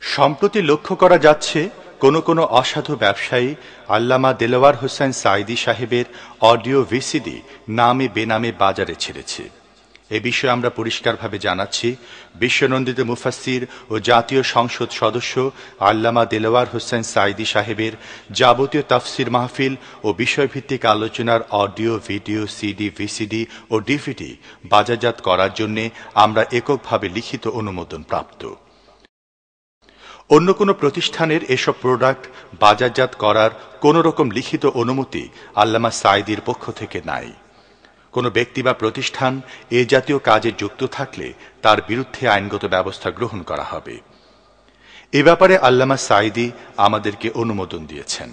সম্প্রতি লক্ষ্য করা যাচ্ছে কোনো কোনো অসাধু ব্যবসায়ী আল্লামা দেলোয়ার হোসেন সাঈদী সাহেবের অডিও ভিসিডি নামে বেনামে বাজারে ছেড়েছে। এ বিষয়ে আমরা পরিষ্কারভাবে জানাচ্ছি, বিশ্বনন্দিত মুফাসসির ও জাতীয় সংসদ সদস্য আল্লামা দেলোয়ার হোসেন সাঈদী সাহেবের যাবতীয় তাফসির মাহফিল ও বিষয়ভিত্তিক আলোচনার অডিও, ভিডিও, সিডি, ভিসিডি ও ডিভিডি বাজারজাত করার জন্য আমরা এককভাবে লিখিত অনুমোদন প্রাপ্ত। অন্য কোনো প্রতিষ্ঠানের এসব প্রোডাক্ট বাজারজাত করার কোনো রকম লিখিত অনুমতি আল্লামা সাঈদীর পক্ষ থেকে নাই। কোনো ব্যক্তি বা প্রতিষ্ঠান এ জাতীয় কাজে যুক্ত থাকলে তার বিরুদ্ধে আইনগত ব্যবস্থা গ্রহণ করা হবে। এ ব্যাপারে আল্লামা সাঈদী আমাদেরকে অনুমোদন দিয়েছেন।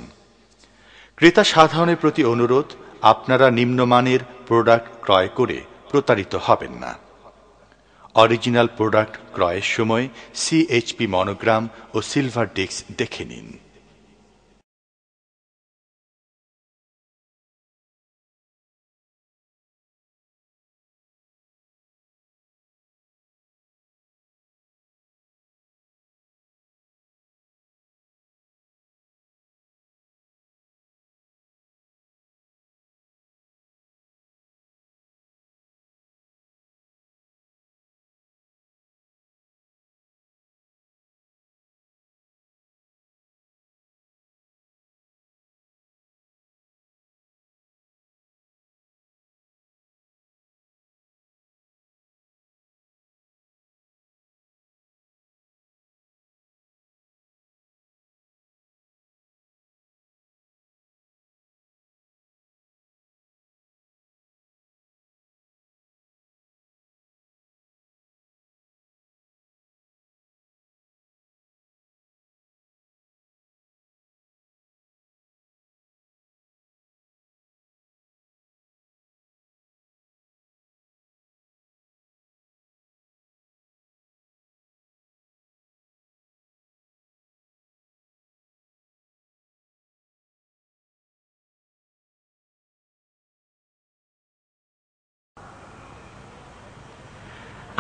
ক্রেতা সাধারণের প্রতি অনুরোধ, আপনারা নিম্নমানের প্রোডাক্ট ক্রয় করে প্রতারিত হবেন না। অরিজিনাল প্রোডাক্ট ক্রয়ের সময় সিএইচপি মনোগ্রাম ও সিলভার ডিস্ক দেখে নিন।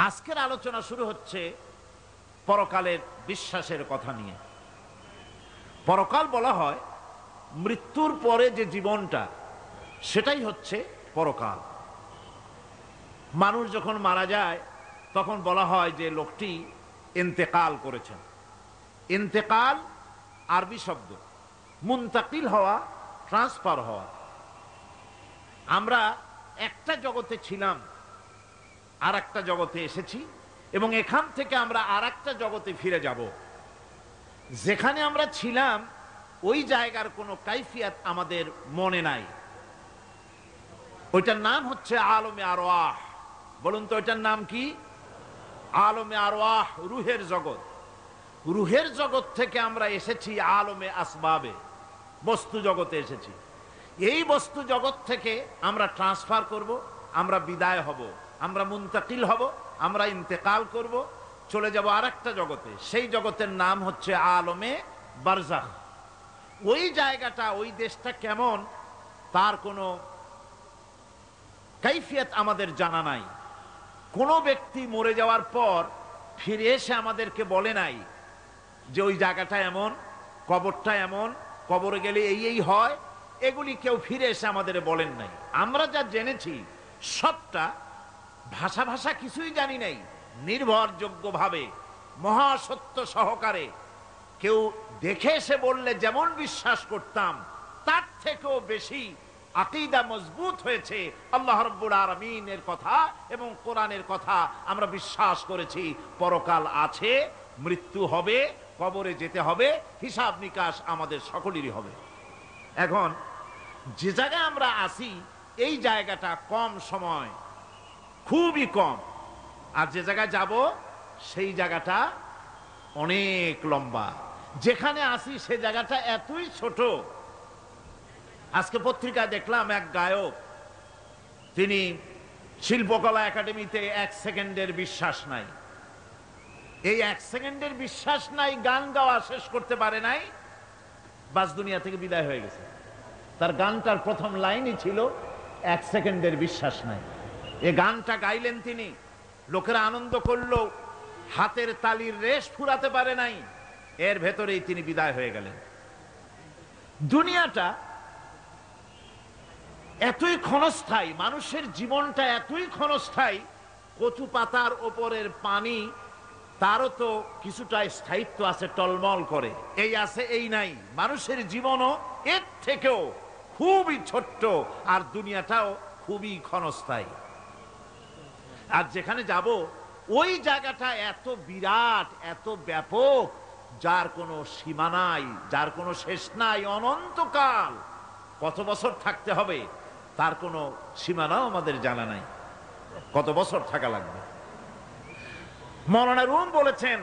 আজকের আলোচনা শুরু হচ্ছে পরকালের বিশ্বাসের কথা নিয়ে। পরকাল বলা হয় মৃত্যুর পরে যে জীবনটা, সেটাই হচ্ছে পরকাল। মানুষ যখন মারা যায় তখন বলা হয় যে লোকটি ইন্তেকাল করেছেন। ইন্তেকাল আরবি শব্দ, মুনতাকিল হওয়া, ট্রান্সফার হওয়া। আমরা একটা জগতে ছিলাম, আর একটা জগতে এসেছি এবং এখান থেকে আমরা আর একটা জগতে ফিরে যাব। যেখানে আমরা ছিলাম ওই জায়গার কোনো কাইফিয়াত আমাদের মনে নাই। ওইটার নাম হচ্ছে আলমে আরওয়াহ। বলুন তো ওইটার নাম কি? আলমে আরওয়াহ, রুহের জগৎ। রুহের জগৎ থেকে আমরা এসেছি আলমে আসবাবে, বস্তু জগতে এসেছি। এই বস্তু জগৎ থেকে আমরা ট্রান্সফার করব, আমরা বিদায় হব, আমরা মুনতাকিল হব, আমরা ইন্তেকাল করব, চলে যাব আর একটা জগতে। সেই জগতের নাম হচ্ছে আলমে বারজাখ। ওই জায়গাটা, ওই দেশটা কেমন তার কোনো কাইফিয়ত আমাদের জানা নাই। কোনো ব্যক্তি মরে যাওয়ার পর ফিরে এসে আমাদেরকে বলে নাই যে ওই জায়গাটা এমন, কবরটা এমন, কবরে গেলে এই এই হয়। এগুলি কেউ ফিরে এসে আমাদের বলেন নাই। আমরা যা জেনেছি সবটা ভাষা ভাষা কিছুই জানি নাই, নির্ভরযোগ্যভাবে মহাসত্য সহকারে কেউ দেখে এসে বললে যেমন বিশ্বাস করতাম তার থেকেও বেশি আকীদা মজবুত হয়েছে আল্লাহ রাব্বুল আলামিনের কথা এবং কোরআনের কথা। আমরা বিশ্বাস করেছি পরকাল আছে, মৃত্যু হবে, কবরে যেতে হবে, হিসাব নিকাশ আমাদের সকলেরই হবে। এখন যে জায়গায় আমরা আছি এই জায়গাটা কম সময়, খুবই কম, আর যে জায়গায় যাব সেই জায়গাটা অনেক লম্বা। যেখানে আসি সে জায়গাটা এতই ছোট। আজকে পত্রিকায় দেখলাম এক গায়ক, তিনি শিল্পকলা একাডেমিতে 1 সেকেন্ডের বিশ্বাস নাই। এই 1 সেকেন্ডের বিশ্বাস নাই, গান গাওয়া শেষ করতে পারে নাই, বাস দুনিয়া থেকে বিদায় হয়ে গেছে। তার গানটার প্রথম লাইনই ছিল 1 সেকেন্ডের বিশ্বাস নাই। এ গানটা গাইলেন তিনি, লোকেরা আনন্দ করলো, হাতের তালির রেশ ফুরাতে পারে নাই। এর ভেতরেই তিনি বিদায় হয়ে গেলেন। দুনিয়াটা এতই ক্ষণস্থায়ী, মানুষের জীবনটা এতই ক্ষণস্থায়ী, কচু পাতার ওপরের পানি তারও তো কিছুটা স্থায়িত্ব আছে, টলমল করে, এই আছে এই নাই। মানুষের জীবনও এর থেকেও খুবই ছোট্ট, আর দুনিয়াটাও খুবই ক্ষণস্থায়ী। আর যেখানে যাব ওই জায়গাটা এত বিরাট, এত ব্যাপক, যার কোনো সীমা নাই, যার কোনো শেষ নাই, অনন্তকাল কত বছর থাকতে হবে তার কোনো সীমানাও আমাদের জানা নাই, কত বছর থাকা লাগবে। মৌলানা রুম বলেছেন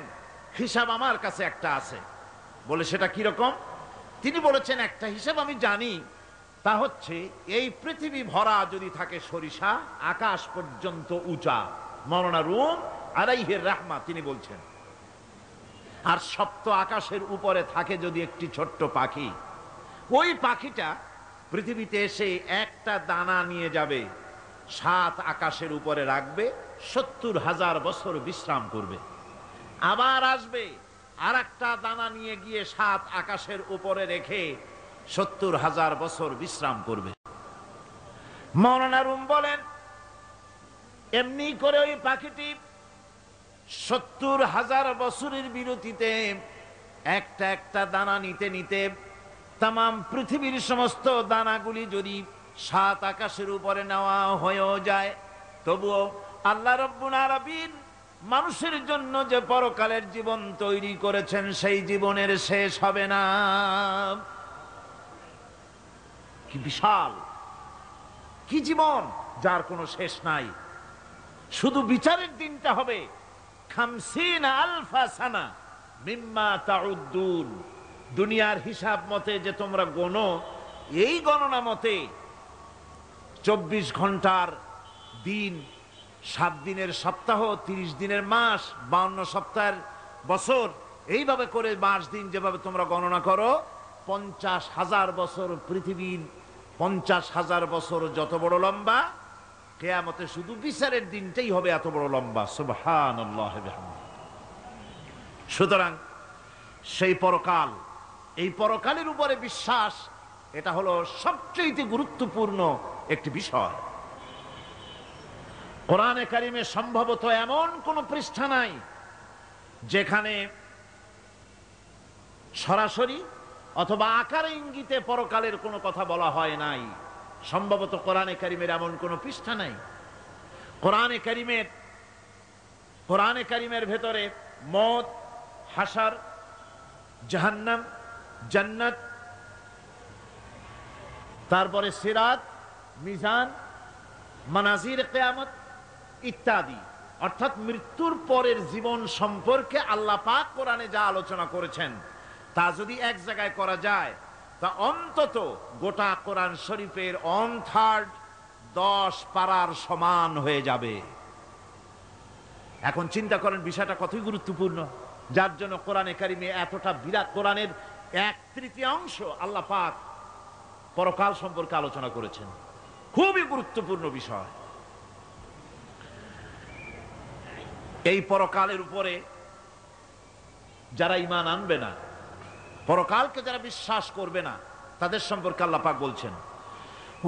হিসাব আমার কাছে একটা আছে। বলে সেটা কিরকম? তিনি বলেছেন একটা হিসাব আমি জানি, তা হচ্ছে এই পৃথিবী ভরা যদি থাকে সরিষা, আকাশ পর্যন্ত উঁচা, মৌলানা রুম আলাইহির রাহমা তিনি বলছেন, আর সপ্ত আকাশের উপরে থাকে যদি একটি ছোট্ট পাখি, ওই পাখিটা পৃথিবীতে এসে একটা দানা নিয়ে যাবে, 7 আকাশের উপরে রাখবে, 70,000 বছর বিশ্রাম করবে, আবার আসবে আর একটা দানা নিয়ে গিয়ে 7 আকাশের উপরে রেখে 70,000 বছর বিশ্রাম করবে। মৌলানা রুম বলেন এমনি করে ওই পাখিটি 70,000 বছরের বিরতিতে একটা একটা দানা নিতে নিতে তামাম পৃথিবীর সমস্ত দানাগুলি যদি 7 আকাশের উপরে নেওয়া হয়েও যায়, তবুও আল্লাহ রাব্বুল আলামিন মানুষের জন্য যে পরকালের জীবন তৈরি করেছেন সেই জীবনের শেষ হবে না। কি বিশাল, কি জীবন যার কোনো শেষ নাই। শুধু বিচারের দিনটা হবে 50,000 সানা মিম্মা তাউদ্দুন। দুনিয়ার হিসাব মতে যে তোমরা গণো, এই গণনা মতে 24 ঘন্টার দিন, 7 দিনের সপ্তাহ, 30 দিনের মাস, 52 সপ্তাহের বছর, এইভাবে করে মাস দিন যেভাবে তোমরা গণনা করো, 50,000 বছর পৃথিবীর 50,000 বছর যত বড় লম্বা, কিয়ামতে শুধু বিচারের দিনটাই হবে এত বড় লম্বা। সুবহানাল্লাহ। সুতরাং সেই পরকাল, এই পরকালের উপরে বিশ্বাস, এটা হলো সবচেয়ে গুরুত্বপূর্ণ একটি বিষয়। কোরআনে কারিমে সম্ভবত এমন কোন পৃষ্ঠা নাই যেখানে সরাসরি অথবা আকারে ইঙ্গিতে পরকালের কোনো কথা বলা হয় নাই। সম্ভবত কোরআনে কারিমের এমন কোন পৃষ্ঠা নাই। কোরআনে কারিমের ভেতরে মওত, হাসর, জাহান্নাম, জান্নাত, তারপরে সিরাত, মিজান, মানাজির কিয়ামত ইত্যাদি, অর্থাৎ মৃত্যুর পরের জীবন সম্পর্কে আল্লাহ পাক কোরআনে যা আলোচনা করেছেন তা যদি এক জায়গায় করা যায় তা অন্তত গোটা কোরআন শরীফের 1/3 10 পারার সমান হয়ে যাবে। এখন চিন্তা করেন বিষয়টা কতই গুরুত্বপূর্ণ, যার জন্য কোরআনে কারিমে এতটা বিরাট, কোরআনের 1/3 আল্লাহ পাক পরকাল সম্পর্কে আলোচনা করেছেন। খুবই গুরুত্বপূর্ণ বিষয়। এই পরকালের উপরে যারা ঈমান আনবে না, পরকালকে যারা বিশ্বাস করবে না, তাদের সম্পর্কে আল্লাহ পাক বলছেন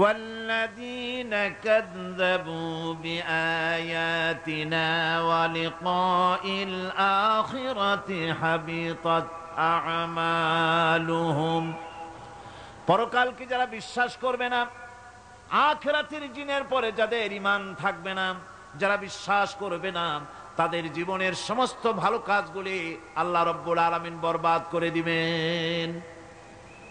والذين كذبوا بآياتنا ولقاء الآخرة حبطت أعمالهم। পরকালকে যারা বিশ্বাস করবে না, আখিরাতের দিনের পরে যাদের ঈমান থাকবে না, যারা বিশ্বাস করবে না, তাদের জীবনের সমস্ত ভালো কাজগুলি আল্লাহ রাব্বুল আলামিন বরবাদ করে দিবেন।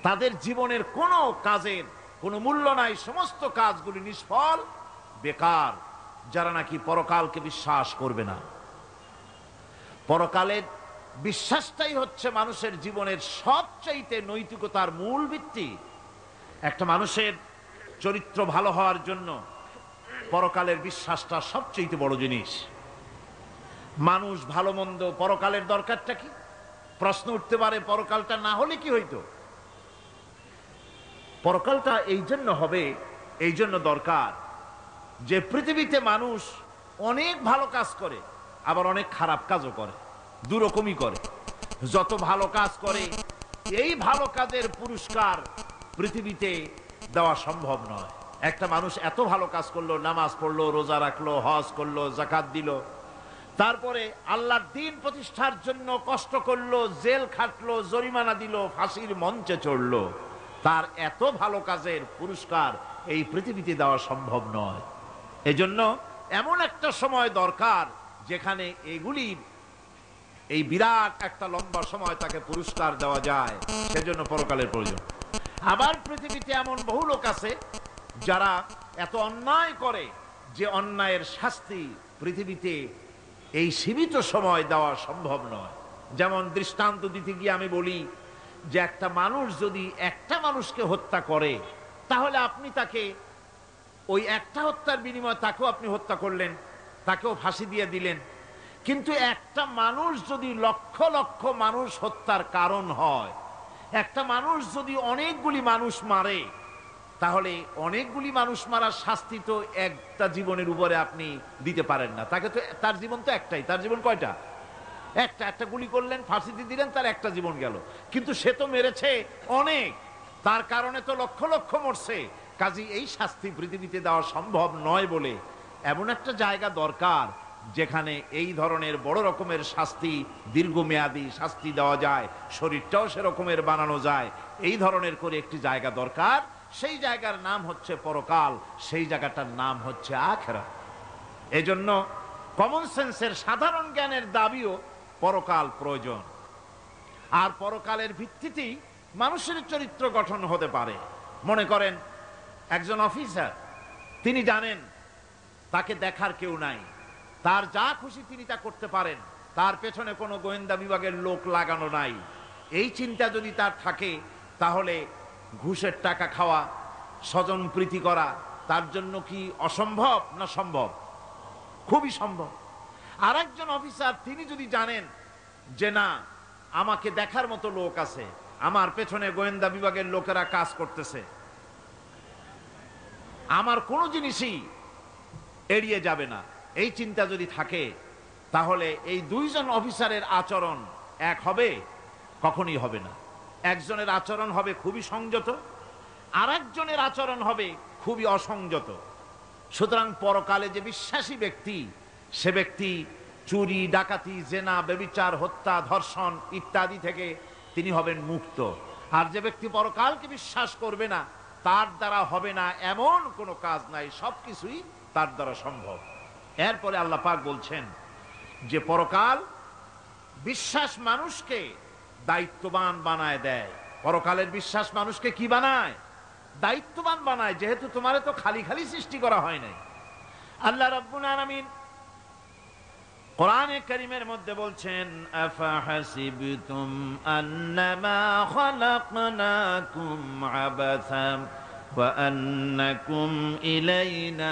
তাদের জীবনের কোনো কাজের কোনো মূল্য নাই, সমস্ত কাজগুলি নিষ্ফল, বেকার, যারা নাকি পরকালকে বিশ্বাস করবে না। পরকালের বিশ্বাসটাই হচ্ছে মানুষের জীবনের সবচাইতে নৈতিকতার মূল ভিত্তি। একটা মানুষের চরিত্র ভালো হওয়ার জন্য পরকালের বিশ্বাসটা সবচেয়ে বড় জিনিস। মানুষ ভালো মন্দ, পরকালের দরকারটা কি? প্রশ্ন উঠতে পারে, পরকালটা না হলে কি হইতো? পরকালটা এই জন্য হবে, এই জন্য দরকার যে পৃথিবীতে মানুষ অনেক ভালো কাজ করে, আবার অনেক খারাপ কাজও করে, দুরকমই করে। যত ভালো কাজ করে এই ভালো কাজের পুরস্কার পৃথিবীতে দেওয়া সম্ভব নয়। একটা মানুষ এত ভালো কাজ করলো, নামাজ পড়লো, রোজা রাখলো, হজ করলো, যাকাত দিল, তারপরে আল্লাহর দ্বীন প্রতিষ্ঠার জন্য কষ্ট করলো, জেল খাটলো, জরিমানা দিল, ফাঁসির মঞ্চে চড়লো, তার এত ভালো কাজের পুরস্কার এই পৃথিবীতে দেওয়া সম্ভব নয়। এজন্য এমন একটা সময় দরকার যেখানে এগুলি, এই বিরাট একটা লম্বা সময় তাকে পুরস্কার দেওয়া যায়, সেজন্য পরকালের প্রয়োজন। আবার পৃথিবীতে এমন বহু লোক আছে যারা এত অন্যায় করে যে অন্যায়ের শাস্তি পৃথিবীতে এই সীমিত সময় দেওয়া সম্ভব নয়। যেমন দৃষ্টান্ত দিতে গিয়ে আমি বলি যে একটা মানুষ যদি একটা মানুষকে হত্যা করে, তাহলে আপনি তাকে ওই একটা হত্যার বিনিময়ে তাকেও আপনি হত্যা করলেন, তাকেও ফাঁসি দিয়ে দিলেন। কিন্তু একটা মানুষ যদি লক্ষ লক্ষ মানুষ হত্যার কারণ হয়, একটা মানুষ যদি অনেকগুলি মানুষ মারে, তাহলে অনেকগুলি মানুষ মারার শাস্তি তো একটা জীবনের উপরে আপনি দিতে পারেন না। তাকে তো, তার জীবন তো একটাই, তার জীবন কয়টা? একটা গুলি করলেন, ফাঁসিতে দিলেন, তার একটা জীবন গেল। কিন্তু সে তো মেরেছে অনেক, তার কারণে তো লক্ষ লক্ষ মরছে। কাজী এই শাস্তি পৃথিবীতে দেওয়া সম্ভব নয় বলে এমন একটা জায়গা দরকার যেখানে এই ধরনের বড় রকমের শাস্তি, দীর্ঘমেয়াদী শাস্তি দেওয়া যায়, শরীরটাও সেরকমের বানানো যায়, এই ধরনের করে একটি জায়গা দরকার। সেই জায়গার নাম হচ্ছে পরকাল, সেই জায়গাটার নাম হচ্ছে আখিরাত। এজন্য কমন সেন্সের, সাধারণ জ্ঞানের দাবিও পরকাল প্রয়োজন। আর পরকালের ভিত্তিতেই মানুষের চরিত্র গঠন হতে পারে। মনে করেন একজন অফিসার, তিনি জানেন তাকে দেখার কেউ নাই, তার যা খুশি তিনি তা করতে পারেন, তার পেছনে কোনো গোয়েন্দা বিভাগের লোক লাগানো নাই। এই চিন্তা যদি তার থাকে, তাহলে ঘুষের টাকা খাওয়া, স্বজন প্রীতি করা তার জন্য কি অসম্ভব না সম্ভব? খুবই সম্ভব। আর একজন অফিসার, তিনি যদি জানেন যে না, আমাকে দেখার মতো লোক আছে, আমার পেছনে গোয়েন্দা বিভাগের লোকেরা কাজ করতেছে, আমার কোনো জিনিসই এড়িয়ে যাবে না, এই চিন্তা যদি থাকে, তাহলে এই দুইজন অফিসারের আচরণ এক হবে? কখনোই হবে না। একজনের আচরণ হবে খুবই সংযত, আর একজনের আচরণ হবে খুবই অসংযত। সুতরাং পরকালে যে বিশ্বাসী ব্যক্তি, সে ব্যক্তি চুরি, ডাকাতি, জেনা, ব্যভিচার, হত্যা, ধর্ষণ ইত্যাদি থেকে তিনি হবেন মুক্ত। আর যে ব্যক্তি পরকালকে বিশ্বাস করবে না, তার দ্বারা হবে না এমন কোনো কাজ নাই, সবকিছুই তার দ্বারা সম্ভব। এরপরে আল্লাহ পাক বলছেন যে পরকাল বিশ্বাস মানুষকে দায়িত্ববান বানায় দেয়। পরকালের বিশ্বাস মানুষকে কি বানায়? দায়িত্ববান বানায়। যেহেতু তোমারে তো খালি খালি সৃষ্টি করা হয় নাই। আল্লাহ রাব্বুল আলামিন কোরআনে কারীমের মধ্যে বলছেন, আফাহাসিবতুম আন্নামা খালাকনাকুম আবাসা ওয়া আন্নাকুম ইলাইনা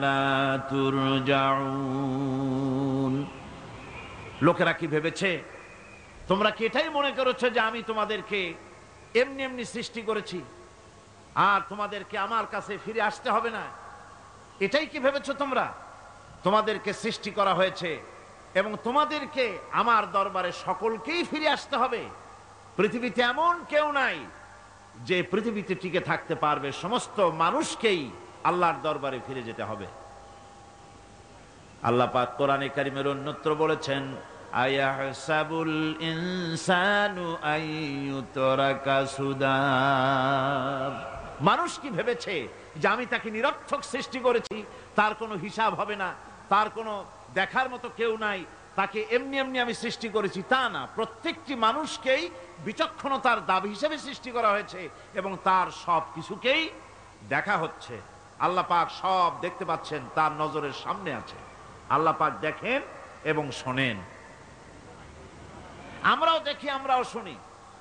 লা তুরজাউন। লোকেরা কি ভেবেছে? তোমরা কি এটাই মনে করেছো যে আমি তোমাদেরকে এমনি এমনি সৃষ্টি করেছি আর তোমাদেরকে আমার কাছে ফিরে আসতে হবে না? এটাই কি ভেবেছো তোমরা? তোমাদেরকে সৃষ্টি করা হয়েছে এবং তোমাদেরকে আমার দরবারে সকলকেই ফিরে আসতে হবে। পৃথিবীতে এমন কেউ নাই যে পৃথিবীতে টিকে থাকতে পারবে, সমস্ত মানুষকেই আল্লাহর দরবারে ফিরে যেতে হবে। আল্লাহ পাক কোরআনে কারীমের অন্যত্র বলেছেন, আয়াহসাবুল ইনসানু আইয়ুতরাকা সুদা। মানুষ কি ভেবেছে যে আমি তাকে নিরর্থক সৃষ্টি করেছি, তার কোনো হিসাব হবে না, তার কোনো দেখার মতো কেউ নাই, তাকে এমনি এমনি আমি সৃষ্টি করেছি? তা না। প্রত্যেকটি মানুষকেই বিচক্ষণতার দাবি হিসেবে সৃষ্টি করা হয়েছে এবং তার সব কিছুকেই দেখা হচ্ছে। আল্লাহ পাক সব দেখতে পাচ্ছেন, তার নজরের সামনে আছে। আল্লাহ পাক দেখেন এবং শোনেন। আমরাও দেখি, আমরাও শুনি,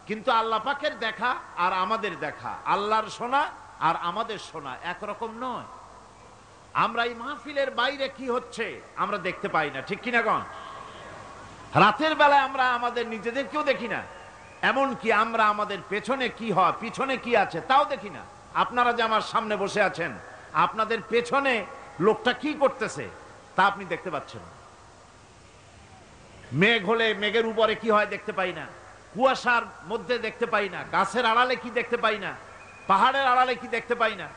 কিন্তু আল্লাহ পাকের দেখা আর আমাদের দেখা, আল্লাহর শোনা আর আমাদের শোনা একরকম নয়। আমরা এই মাহফিলের বাইরে কি হচ্ছে আমরা দেখতে পাই না, ঠিক কিনা গণ? রাতের বেলায় আমরা আমাদের নিজেদেরকেও দেখি না, এমন কি আমরা আমাদের পেছনে কি হয়, পিছনে কি আছে তাও দেখি না। আপনারা যে আমার সামনে বসে আছেন, আপনাদের পেছনে লোকটা কি করতেছে তা আপনি দেখতে পাচ্ছেন। মেঘ হলে মেঘের উপরে কি হয় দেখতে পাই না, কুয়াশার মধ্যে দেখতে পাই না, গাছের আড়ালে কি দেখতে পাই না, পাহাড়ের আড়ালে কি দেখতে পাই না।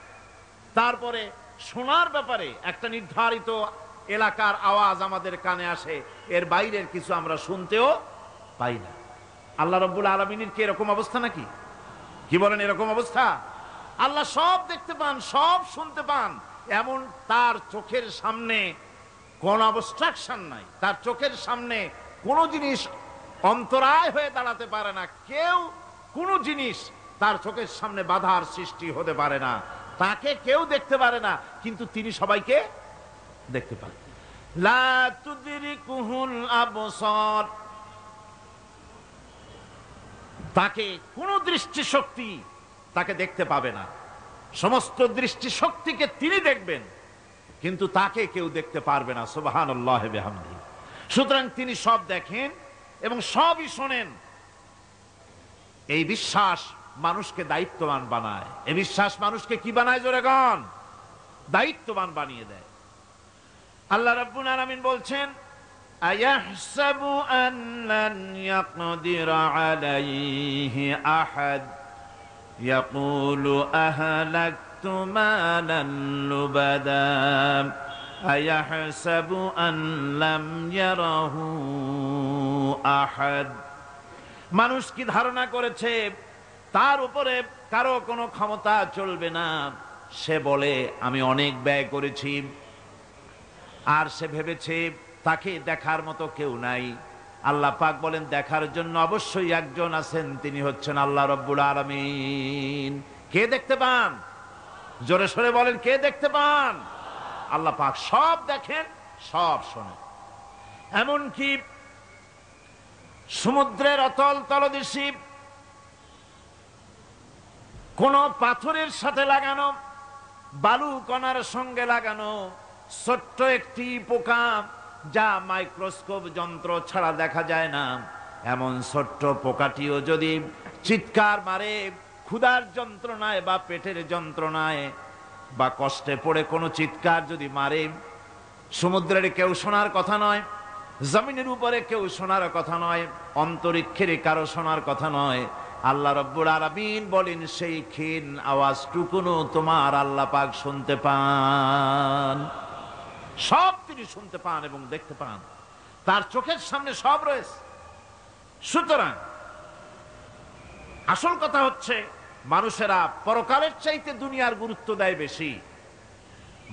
তারপরে শোনার ব্যাপারে একটা নির্ধারিত এলাকার আওয়াজ আমাদের কানে আসে, এর বাইরের কিছু আমরা শুনতেও পাই না। আল্লাহ রাব্বুল আলামিনের কি এরকম অবস্থা নাকি? কি বলেন, এরকম অবস্থা? আল্লাহ সব দেখতে পান, সব শুনতে পান, এমন তার চোখের সামনে কোন অবস্ট্রাকশন নাই, তার চোখের সামনে কোনো জিনিস অন্তরায় হয়ে দাঁড়াতে পারে না। কেউ কোনো জিনিস তার চোখের সামনে বাধার সৃষ্টি হতে পারে না। তাকে কেউ দেখতে পারে না, কিন্তু তিনি সবাইকে দেখতে পান। লা তুদরিকুহুল আবসার, তাকে কোন দৃষ্টিশক্তি তাকে দেখতে পাবে না। সমস্ত দৃষ্টিশক্তিকে তিনি দেখবেন, কিন্তু তাকে কেউ দেখতে পারবে না। সুবহানাল্লাহ বিহামদিহি। সুতরাং তিনি সব দেখেন এবং সবই শোনেন। এই বিশ্বাস মানুষকে দায়িত্ববান বানায়। এই বিশ্বাস মানুষকে কি বানায়? জোরে গণ, দায়িত্ববান বানিয়ে দেয়। আল্লাহ রাব্বুল আলামিন বলছেন, আয়াহসাবু আন লান ইয়াকদিরা আলাইহি আহাদ ইয়াকুলু আহলাকতু মালান লুবাদা আয়াহসাবু আন লাম ইয়ারাহু আহাদ। মানুষ কি ধারণা করেছে তার উপরে কারো কোনো ক্ষমতা চলবে না? সে বলে আমি অনেক ব্যয় করেছি, আর সে ভেবেছে তাকে দেখার মতো কেউ নাই। আল্লাহ পাক বলেন, দেখার জন্য অবশ্যই একজন আছেন, তিনি হচ্ছেন আল্লাহ রাব্বুল আলামিন। কে দেখতে পান? জোরে সরে বলেন, কে দেখতে পান? আল্লাহ পাক সব দেখেন, সব শোনেন। এমনকি সমুদ্রের অতল তলদেশে কোন পাথরের সাথে লাগানো, বালু কণার সঙ্গে লাগানো ছোট্ট একটি পোকা, যা মাইক্রোস্কোপ যন্ত্র ছাড়া দেখা যায় না, এমন ছোট্ট পোকাটিও যদি চিৎকার মারে ক্ষুধার যন্ত্রণায় বা পেটের যন্ত্রণায় বা কষ্টে পড়ে কোনো চিৎকার যদি মারে, সমুদ্রের কেউ শোনার কথা নয়, জমিনের উপরে কেউ শোনার কথা নয়, অন্তরিক্ষের কারো শোনার কথা নয়। আল্লাহ রাব্বুল আলামিন বলেন, সেই ক্ষীণ আওয়াজটুকুনো তোমার আল্লাহ পাক শুনতে পান। সব তিনি শুনতে পান এবং দেখতে পান, তার চোখের সামনে সব রয়েছে। সুতরাং আসল কথা হচ্ছে, মানুষেরা পরকালের চাইতে দুনিয়ার গুরুত্ব দেয় বেশি।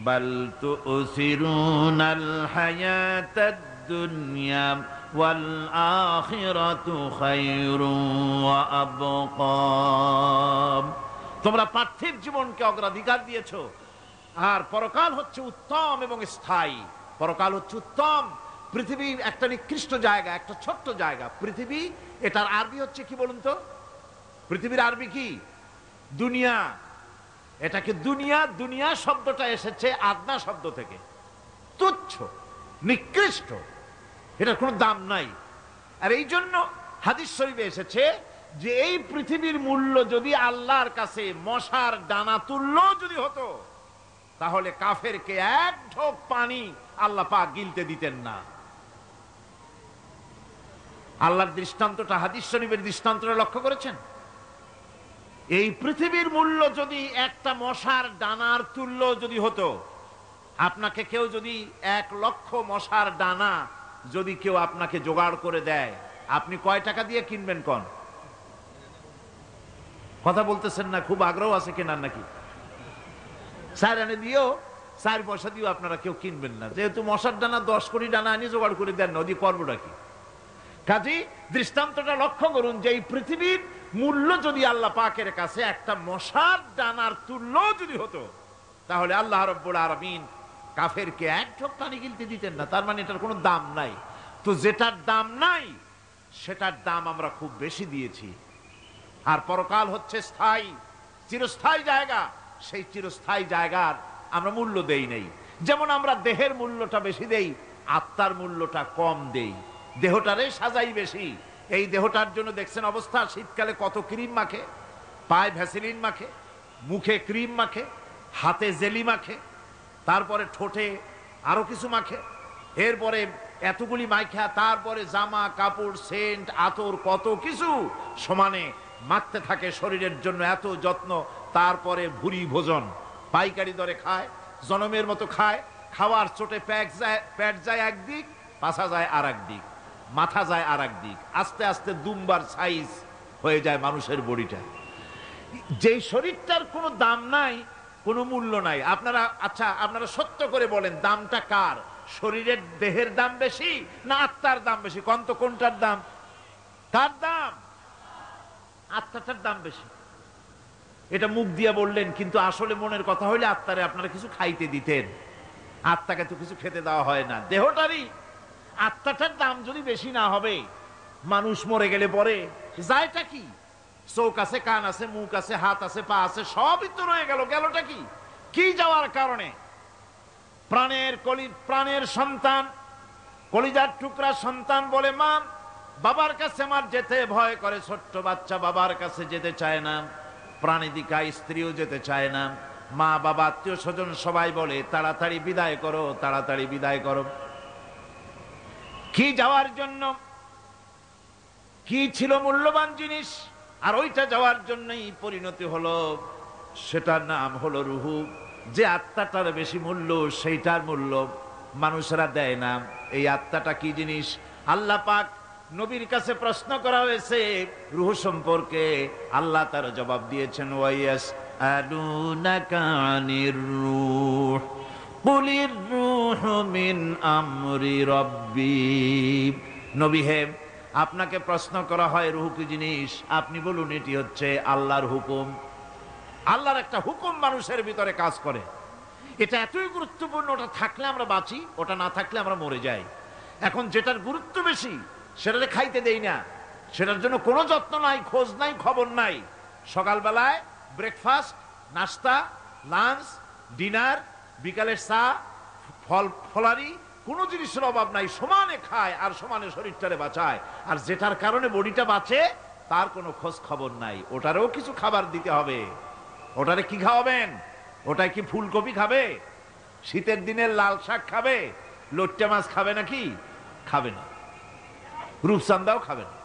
বাল তুসিরুনাল হায়াতাদ দুনিয়া ওয়াল আখিরাতু খায়রুন ওয়া আবকা। তোমরা পার্থিব জীবনকে অগ্রাধিকার দিয়েছো, আর পরকাল হচ্ছে উত্তম এবং স্থায়ী। পরকাল হচ্ছে উত্তম। পৃথিবী একটা নিকৃষ্ট জায়গা, একটা ছোট্ট জায়গা পৃথিবী। এটার আরবি হচ্ছে কি বলুন তো? পৃথিবীর আরবি কি? দুনিয়া। এটাকে দুনিয়া, দুনিয়া শব্দটা এসেছে আদনা শব্দ থেকে, তুচ্ছ, নিকৃষ্ট, এটার কোনো দাম নাই। আর এই জন্য হাদিস শরীফে এসেছে যে এই পৃথিবীর মূল্য যদি আল্লাহর কাছে মশার ডানা তুল্য যদি হতো, তাহলে কাফেরকে এক ঢোক পানি আল্লাহ পাক গিলতে দিতেন না। আল্লাহর দৃষ্টান্তটা, হাদিস শরীফের দৃষ্টান্তটা লক্ষ্য করেছেন? এই পৃথিবীর মূল্য যদি একটা মশার ডানার তুল্য যদি হতো, আপনাকে কেউ যদি 1 লক্ষ মশার ডানা যদি কেউ আপনাকে জোগাড় করে দেয়, আপনি কয় টাকা দিয়ে কিনবেন? কোন কথা বলতেছেন না? খুব আগ্রহ আছে কেনার নাকি? 4 আনা দিয়েও, 4 পয়সা দিয়েও আপনারা কেউ কিনবেন না, যেহেতু মশার ডানা 10 কোটি ডানা আনি জোগাড় করে দেন না, ওদি করবোটা কি? কাজী দৃষ্টান্তটা লক্ষ্য করুন যে এই পৃথিবীর মূল্য যদি আল্লাহ পাকের কাছে একটা মশার ডানার তুল্য যদি হতো, তাহলে আল্লাহ রাব্বুল আলামিন কাফেরকে এক ঢোক পানি গিলতে দিতেন না। তার মানে এটার কোনো দাম নাই। তো যেটার দাম নাই সেটার দাম আমরা খুব বেশি দিয়েছি। আর পরকাল হচ্ছে স্থায়ী, চিরস্থায়ী জায়গা। সেই চিরস্থায়ী জায়গার আমরা মূল্য দেই নাই। যেমন আমরা দেহের মূল্যটা বেশি দেই, আত্মার মূল্যটা কম দেই। দেহটারে সাজাই বেশি। এই দেহটার জন্য দেখছেন অবস্থা, শীতকালে কত ক্রিম মাখে, পায়ে ভ্যাসলিন মাখে, মুখে ক্রিম মাখে, হাতে জেলি মাখে, তারপরে ঠোঁটে আরো কিছু মাখে, এরপরে এতগুলি মাইখা তারপরে জামা কাপড় সেন্ট আতর কত কিছু সমানে মাখতে থাকে শরীরের জন্য, এত যত্ন, তারপরে ভুরি ভোজন পাইকারি দরে খায়, জনমের মতো খায়, খাওয়ার চোটে পেট যায় একদিক, পাছা যায় আর একদিক, মাথা যায় আর একদিক, আস্তে আস্তে দুমবার সাইজ হয়ে যায় মানুষের বডিটা। যেই শরীরটার কোনো দাম নাই, কোনো মূল্য নাই, আপনারা সত্য করে বলেন দামটা কার? শরীরের দেহের দাম বেশি না আত্মার দাম বেশি? কোনটার দাম? কার দাম? আত্মাটার দাম বেশি। এটা মুখ দিয়ে বললেন, কিন্তু আসলে মনের কথা হইলে আত্মারে আপনারা কিছু খাইতে দিতেন। আত্মাকে তো কিছু খেতে দেওয়া হয় না, দেহটারই। আত্মাটার দাম যদি বেশি না হবে, মানুষ মরে গেলে পরে যায়টা কি? চোখ আছে, কান আছে, মুখ আছে, হাত আছে, পা আছে, সবই তো রয়ে গেল। গেলটা কি? কি যাওয়ার কারণে? প্রাণের সন্তান, কলিজার টুকরা সন্তান বলে মা, বাবার কাছে আমার যেতে ভয় করে। ছোট্ট বাচ্চা বাবার কাছে যেতে চায় না, প্রাণীদিকা স্ত্রীও যেতে চায় না। মা বাবা আত্মীয় স্বজন সবাই বলে তাড়াতাড়ি বিদায় করো, তাড়াতাড়ি বিদায় করো। কি যাওয়ার জন্য? কি ছিল মূল্যবান জিনিস, আর ওইটা যাওয়ার জন্যই পরিণতি হলো, সেটার নাম হলো রুহু। যে আত্মাটার বেশি মূল্য, সেইটার মূল্য মানুষেরা দেয় না। এই আত্মাটা কি জিনিস? আল্লাহ পাক নবীর কাছে প্রশ্ন করা হয়েছে রুহ সম্পর্কে, আল্লাহ তার জবাব দিয়েছেন, ওয়াইয়াস আলুনাকা আনির রূহ কুলির রূহু মিন আমরি রাব্বি। নবী হে, আপনাকে প্রশ্ন করা হয় রূহ কি জিনিস, আপনি বলুন এটি হচ্ছে আল্লাহর হুকুম। আল্লাহর একটা হুকুম মানুষের ভিতরে কাজ করে। এটা এতই গুরুত্বপূর্ণ, ওটা থাকলে আমরা বাঁচি, ওটা না থাকলে আমরা মরে যাই। এখন যেটার গুরুত্ব বেশি সেটাকে খাইতে দেই না, সেটার জন্য কোনো যত্ন নাই, খোঁজ নাই, খবর নাই। সকালবেলায় ব্রেকফাস্ট, নাস্তা, লাঞ্চ, ডিনার, বিকালের চা, ফলারি, কোনো জিনিসের অভাব নাই, সমানে খায় আর সমানে শরীরটারে বাঁচায়। আর যেটার কারণে বডিটা বাঁচে তার কোনো খোঁজ খবর নাই, ওটারও কিছু খাবার দিতে হবে। ওটারে কি খাওয়াবেন? ওটাই কি ফুলকপি খাবে? শীতের দিনের লাল শাক খাবে? লট্টা মাছ খাবে নাকি? খাবে না। রূপচান্দাও খাবে না।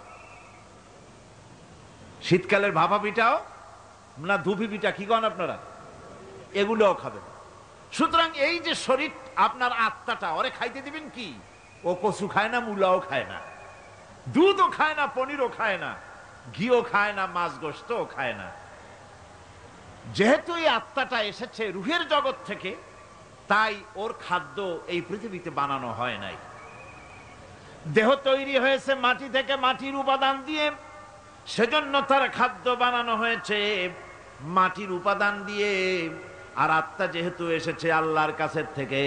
শীতকালের ভাপা পিঠাও না, ধুপি পিঠা কি কন আপনারা, এগুলোও খাবে না। সুতরাং এই যে শরীর, আপনার আত্মাটা, ওরে খাইতে দিবেন কি? ও কচু খায় না, মূলাও খায় না, দুধও খায় না, পনিরও খায় না, ঘিও খায় না, মাছ গোশতও খায় না। যেহেতু এই আত্মাটা এসেছে রুহের জগৎ থেকে, তাই ওর খাদ্য এই পৃথিবীতে বানানো হয় নাই। দেহ তৈরি হয়েছে মাটি থেকে, মাটির উপাদান দিয়ে, সেজন্য তার খাদ্য বানানো হয়েছে মাটির উপাদান দিয়ে। আর আত্মা যেহেতু এসেছে আল্লাহর কাছে থেকে,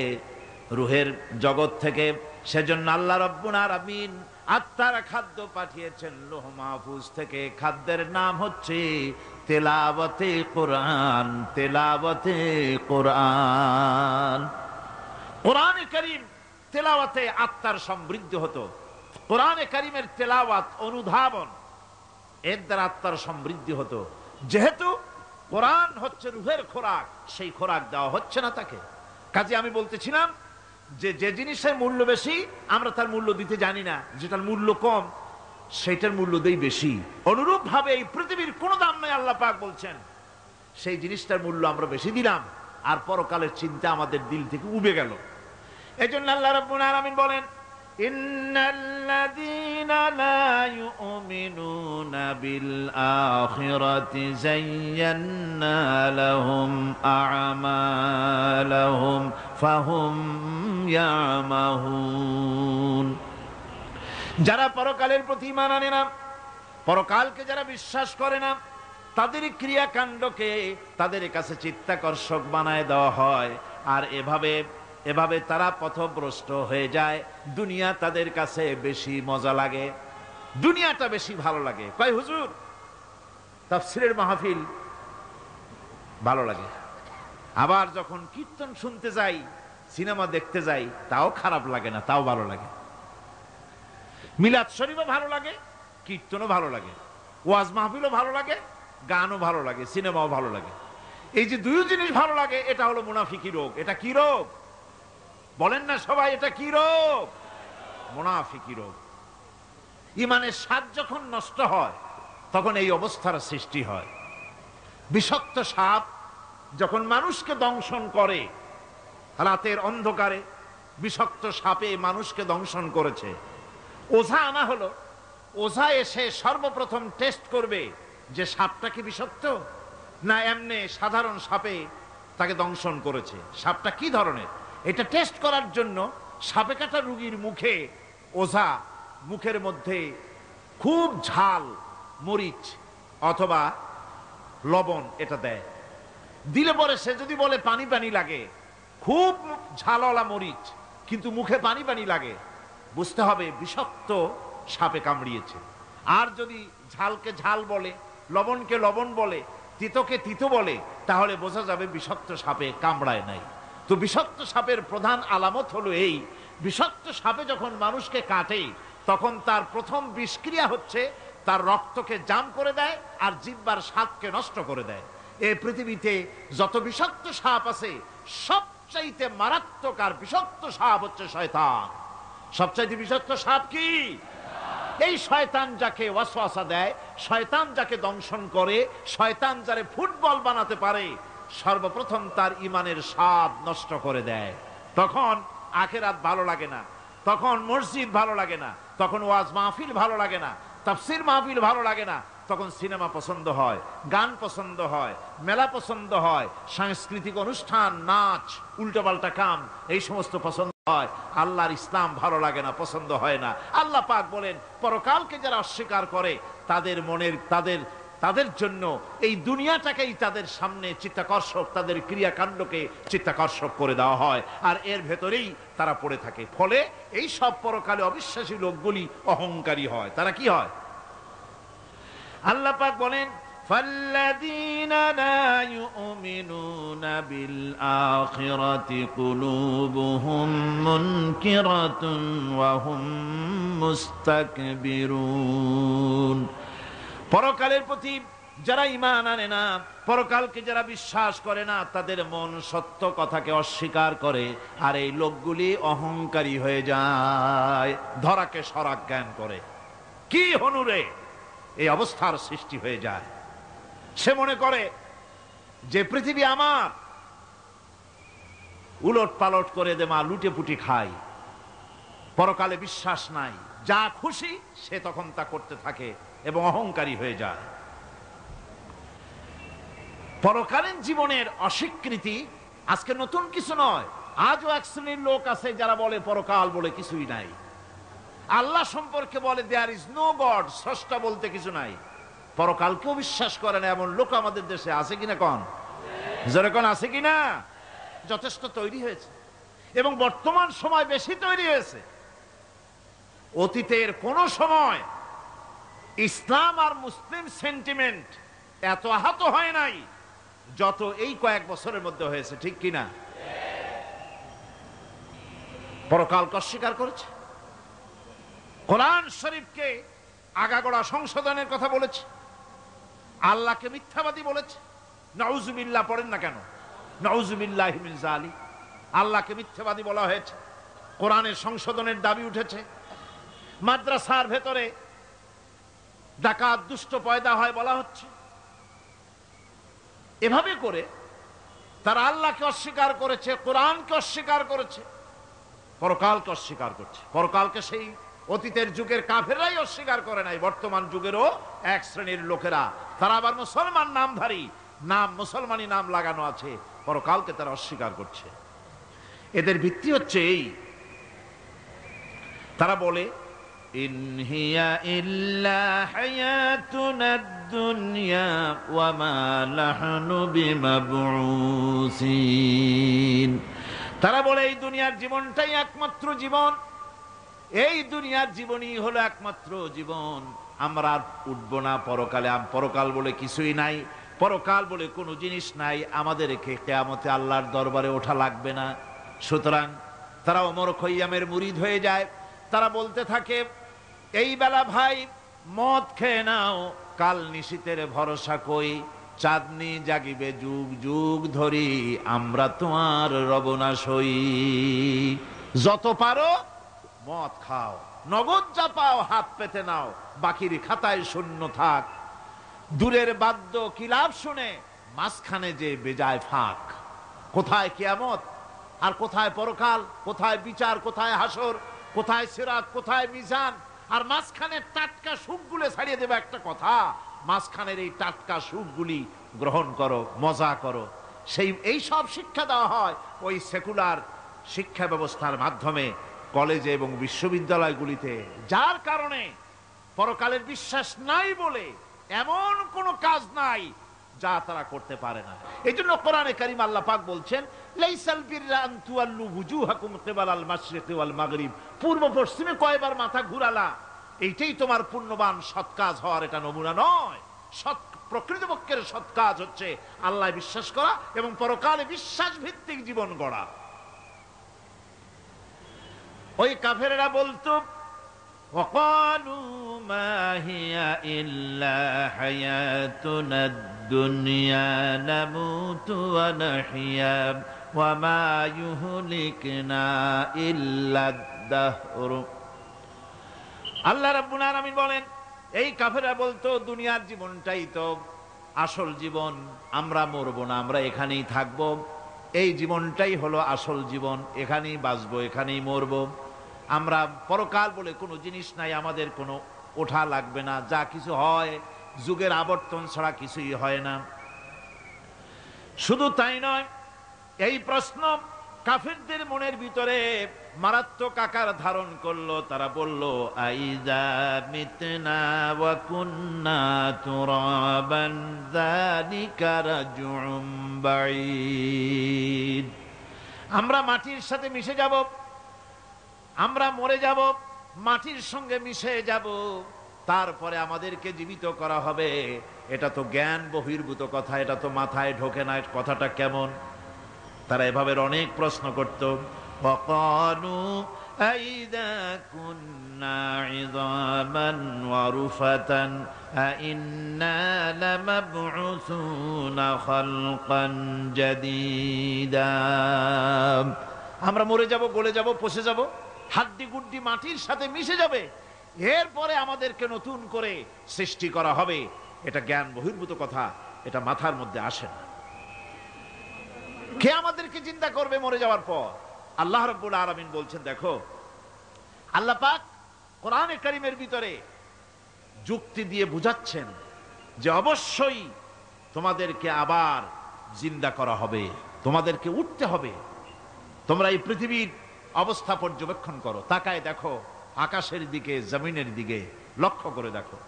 রুহের জগৎ থেকে, সেজন্য আল্লাহ রাব্বুল আলামিন আত্মার খাদ্য পাঠিয়েছেন লৌহ মাহফুজ থেকে। খাদ্যের নাম হচ্ছে তেলাওয়াতে কোরআন। তেলাওয়াতে কোরআন, কোরআনে কারীম তেলাওয়াতে আত্মার সমৃদ্ধি হতো। কোরআনে কারীমের তেলাওয়াত, অনুধাবন, এর দ্বারা আত্মার সমৃদ্ধি হতো। যেহেতু কোরআন হচ্ছে রুহের খোরাক, সেই খোরাক দেওয়া হচ্ছে না তাকে। কাজে আমি বলতেছিলাম যে জিনিসের মূল্য বেশি আমরা তার মূল্য দিতে জানি না, যেটার মূল্য কম সেইটার মূল্য দেই বেশি। অনুরূপ ভাবে এই পৃথিবীর কোনো দাম নাই, আল্লাহ পাক বলছেন, সেই জিনিসটার মূল্য আমরা বেশি দিলাম, আর পরকালের চিন্তা আমাদের দিল থেকে উবে গেল। এজন্য আল্লাহ রাব্বুল আলামিন বলেন, ইন্নাল্লাযীনা লা ইউমিনুনা বিল আখিরাতি যায়্যান্না লাহুম আ'মালাহুম ফাহুম ইয়ামাহুন। যারা পরকালের প্রতি ঈমান আনে না, পরকালকে যারা বিশ্বাস করে না, তাদের ক্রিয়াকাণ্ডকে তাদের কাছে চিত্তাকর্ষক বানায় দেওয়া হয়। আর এভাবে তারা পথভ্রষ্ট হয়ে যায়। দুনিয়া তাদের কাছে বেশি মজা লাগে, দুনিয়াটা বেশি ভালো লাগে। কয় হুজুর, তাফসীরের মাহফিল ভালো লাগে, আবার যখন কীর্তন শুনতে যাই, সিনেমা দেখতে যাই, তাও খারাপ লাগে না, তাও ভালো লাগে। মিলাদ শরীফও ভালো লাগে, কীর্তনও ভালো লাগে, ওয়াজ মাহফিলও ভালো লাগে, গানও ভালো লাগে, সিনেমাও ভালো লাগে। এই যে দুই জিনিস ভালো লাগে, এটা হলো মুনাফিকি রোগ। এটা কি রোগ বলেন না সবাই? এটা কি রোগ? মুনাফিকি রোগ। ইমানের স্বাদ যখন নষ্ট হয় তখন এই অবস্থার সৃষ্টি হয়। বিষাক্ত সাপ যখন মানুষকে দংশন করে, রাতের অন্ধকারে বিষাক্ত সাপে মানুষকে দংশন করেছে, ওঝা আনা হলো। ওঝা এসে সর্বপ্রথম টেস্ট করবে যে সাপটা কি বিষাক্ত না এমনি সাধারণ সাপে তাকে দংশন করেছে, সাপটা কি ধরনের। এটা টেস্ট করার জন্য সাপে কাটা রোগীর মুখে ওঝা মুখের মধ্যে খুব ঝাল মরিচ অথবা লবণ এটা দেয়। দিলে পরে সে যদি বলে পানি পানি লাগে, খুব ঝালওয়ালা মরিচ কিন্তু মুখে পানি পানি লাগে, বুঝতে হবে বিষাক্ত সাপে কামড়িয়েছে। আর যদি ঝালকে ঝাল বলে, লবণকে লবণ বলে, তিতকে তিতো বলে, তাহলে বোঝা যাবে বিষাক্ত সাপে কামড়ায় নাই। তো বিষাক্ত সাপের প্রধান আলামত হলো এই, বিষাক্ত সাপে যখন মানুষকে কাটে তখন তার প্রথম বিষক্রিয়া হচ্ছে তার রক্তকে জাম করে দেয় আর জিহ্বার স্বাদকে নষ্ট করে দেয়। এই পৃথিবীতে যত বিষাক্ত সাপ আছে সবচাইতে মারাত্মক আর বিষাক্ত সাপ হচ্ছে শয়তান। সবচাইতে বিষাক্ত সাপ কি? এই শয়তান যাকে ওয়াসওয়াসা দেয়, শয়তান যাকে দংশন করে, শয়তান যারে ফুটবল বানাতে পারে, সর্বপ্রথম তার ইমানের স্বাদ নষ্ট করে দেয়। তখন আখিরাত ভালো লাগে না, তখন মসজিদ ভালো লাগে না, তখন ওয়াজ মাহফিল ভালো লাগে না, তাফসীর মাহফিল ভালো লাগে না, তখন সিনেমা পছন্দ হয়, গান পছন্দ হয়, মেলা পছন্দ হয়, সাংস্কৃতিক অনুষ্ঠান, নাচ, উল্টোপাল্টা কাম, এই সমস্ত পছন্দ হয়। আল্লাহর ইসলাম ভালো লাগে না, পছন্দ হয় না। আল্লাহ পাক বলেন পরকালকে যারা অস্বীকার করে তাদের মনের তাদের জন্য এই দুনিয়াটাকেই তাদের সামনে চিত্তাকর্ষক, তাদের ক্রিয়াকাণ্ডকে চিত্তাকর্ষক করে দেওয়া হয় আর এর ভেতরেই তারা পড়ে থাকে। ফলে এই সব পরকালে অবিশ্বাসী লোকগুলি অহংকারী হয়। তারা কি হয়? আল্লাহ পাক বলেন فَالَّذِينَ لَا يُؤْمِنُونَ بِالْآخِرَةِ قُلُوبُهُمْ مُنْكِرَةٌ وَهُمْ مُسْتَكْبِرُونَ। পরকালের প্রতি যারা ঈমান আনে না, পরকালকে যারা বিশ্বাস করে না, তাদের মন সত্য কথাকে অস্বীকার করে আর এই লোকগুলি অহংকারী হয়ে যায়, ধরাকে সরাক জ্ঞান করে। কি হনুরে এই অবস্থার সৃষ্টি হয়ে যায়। সে মনে করে যে পৃথিবী আমার, উলট পালট করে দে মা, লুটে পুটি খাই। পরকালে বিশ্বাস নাই, যা খুশি সে তখন তা করতে থাকে এবং অহংকারী হয়ে যায়। পরকালীন জীবনের অস্বীকৃতি আজকে নতুন কিছু নয়। আজও এক শ্রেণীর লোক আছে যারা বলে পরকাল বলে কিছুই নাই। আল্লাহ সম্পর্কে বলে দেয়ার ইজ নো গড, স্রষ্টা বলতে কিছু নাই। পরকালকেও বিশ্বাস করে না এমন লোক আমাদের দেশে আছে কিনা? কোন যেরকম আছে কিনা? যথেষ্ট তৈরি হয়েছে এবং বর্তমান সময় বেশি তৈরি হয়েছে। অতীতের কোন সময় ইসলাম আর মুসলিম সেন্টিমেন্ট এত আহত হয় নাই যত এই কয়েক বছরের মধ্যে হয়েছে, ঠিক কিনা? পরকালকে অস্বীকার করেছে, কোরআন শরীফকে আগাগোড়া সংশোধনের কথা বলেছে, আল্লাহকে মিথ্যাবাদী বলেছে। নাউজুবিল্লাহ পড়েন না কেন? নাউজুবিল্লাহি মিন যালিক। আল্লাহকে মিথ্যাবাদী বলা হয়েছে, কোরআনের সংশোধনের দাবি উঠেছে। মাদ্রাসার ভেতরে ডাকাত দুষ্ট পয়দা হয় বলা হচ্ছে। এভাবে করে তারা আল্লাহকে অস্বীকার করেছে, কোরআনকে অস্বীকার করেছে, পরকালকে অস্বীকার করছে। পরকালকে সেই অতীতের যুগের কাফেররাই অস্বীকার করে নাই, বর্তমান যুগেরও এক শ্রেণীর লোকেরা, তারা আবার মুসলমান নামধারী, নাম মুসলমানি নাম লাগানো আছে, পরকালকে তারা অস্বীকার করছে। এদের ভিত্তি হচ্ছে এই, তারা বলে ইন হিয়া ইল্লা হায়াতুনাদ দুনিয়া ওয়া মা নাহনু বিমাবউসিন। তারা বলে এই দুনিয়ার জীবনটাই একমাত্র জীবন, এই দুনিয়ার জীবনই হলো একমাত্র জীবন, আমরা আর উঠবো না পরকালে। পরকাল বলে কিছুই নাই, পরকাল বলে কোনো জিনিস নাই, আমাদেরকে কিয়ামতে আল্লাহর দরবারে ওঠা লাগবে না। সুতরাং তারা ওমর খৈয়ামের মুরিদ হয়ে যায়। তারা বলতে থাকে এই বেলা ভাই মদ খেয়ে নাও, কাল নিশীতের ভরসা কই, চাঁদনি জাগিবে যুগ যুগ ধরি, আমরা তোমার রব না সই। যত পারো মদ খাও, নগদ যা পাও হাত পেতে নাও, বাকির খাতায় শূন্য থাক। দূরের বাদ্য কিলাপ শুনে মাঝখানে যে বেজায় ফাঁক। কোথায় কিয়ামত আর কোথায় পরকাল, কোথায় বিচার, কোথায় হাসর, কোথায় সিরাত, কোথায় মিজান, আর মাঝখানে টাটকা সুখগুলো ছাড়িয়ে দেবে একটা কথা, মাঝখানের এই টাটকা সুখগুলি গ্রহণ করো, মজা করো। এই সব শিক্ষা দেওয়া হয় ওই সেকুলার শিক্ষা ব্যবস্থার মাধ্যমে কলেজে এবং বিশ্ববিদ্যালয়গুলিতে, যার কারণে পরকালের বিশ্বাস নাই বলে এমন কোন কাজ নাই যা তারা করতে পারে না। এই জন্য কোরআনে কারীম আল্লাহ পাক বলছেন, লাইসাল বিররা আন তুওয়াল্লু বুজুহাকুম কিবালাল মাশরিকি ওয়াল মাগরিব, পূর্ব পশ্চিমে কয়বার মাথা ঘুরালা, এইটাই তোমার পুণ্যবান সৎ কাজ হওয়ার এটা নমুনা নয়। প্রকৃতপক্ষের সৎ কাজ হচ্ছে আল্লাহ বিশ্বাস করা এবং পরকালে বিশ্বাস ভিত্তিক জীবন গড়া। ওই কাফেররা বলতো, وقالوا ما هي إلا حياتنا الدنيا نموت ونحيا وما يهلكنا إلا الدهر। আল্লাহ রাব্বুল আলামিন বলেন, এই কাফেররা বলতো দুনিয়ার জীবনটাই তো আসল জীবন, আমরা মরবো না, আমরা এখানেই থাকবো, এই জীবনটাই হলো আসল জীবন, এখানেই বাঁচবো, এখানেই মরবো, আমরা পরকাল বলে কোনো জিনিস নাই, আমাদের কোনো ওঠা লাগবে না, যা কিছু হয় যুগের আবর্তন ছাড়া কিছুই হয় না। শুধু তাই নয়, এই প্রশ্ন কাফেরদের মনের ভিতরে মারাত্মক আকার ধারণ করলো। তারা বলল, আইযা মিতনা ওয়া কুন্না তুরাবান যালিকা রাজউম বাঈদ, আমরা মাটির সাথে মিশে যাব, আমরা মরে যাব, মাটির সঙ্গে মিশে যাব, তারপরে আমাদেরকে জীবিত করা হবে, এটা তো জ্ঞান বহির্ভূত কথা, এটা তো মাথায় ঢোকে না, কথাটা কেমন? তারা এভাবে অনেক প্রশ্ন করত। ওয়াকালু আইযা কুন্না ইযামান ওয়া রুফাতান আইন্না লামাবউসুনা খালকান জাদীদা, আমরা মরে যাব, গলে যাব, পচে যাব, হাড্ডি গুড্ডি মাটির সাথে মিশে যাবে, এরপরে আমাদেরকে নতুন করে সৃষ্টি করা হবে, এটা জ্ঞান বহির্ভূত কথা, এটা মাথার মধ্যে আসে না। কে আমাদেরকে চিন্তা করবে মরে যাওয়ার পর? আল্লাহ রাব্বুল আলামিন বলছেন, দেখো আল্লাহ পাক কোরআনে কারীমের ভিতরে যুক্তি দিয়ে বুঝাচ্ছেন যে অবশ্যই তোমাদেরকে আবার জিন্দা করা হবে, তোমাদেরকে উঠতে হবে। তোমরা এই পৃথিবীর অবস্থা পর্যবেক্ষণ করো, তাকায় দেখো আকাশের দিকে, জমিনের দিকে লক্ষ্য করে দেখো।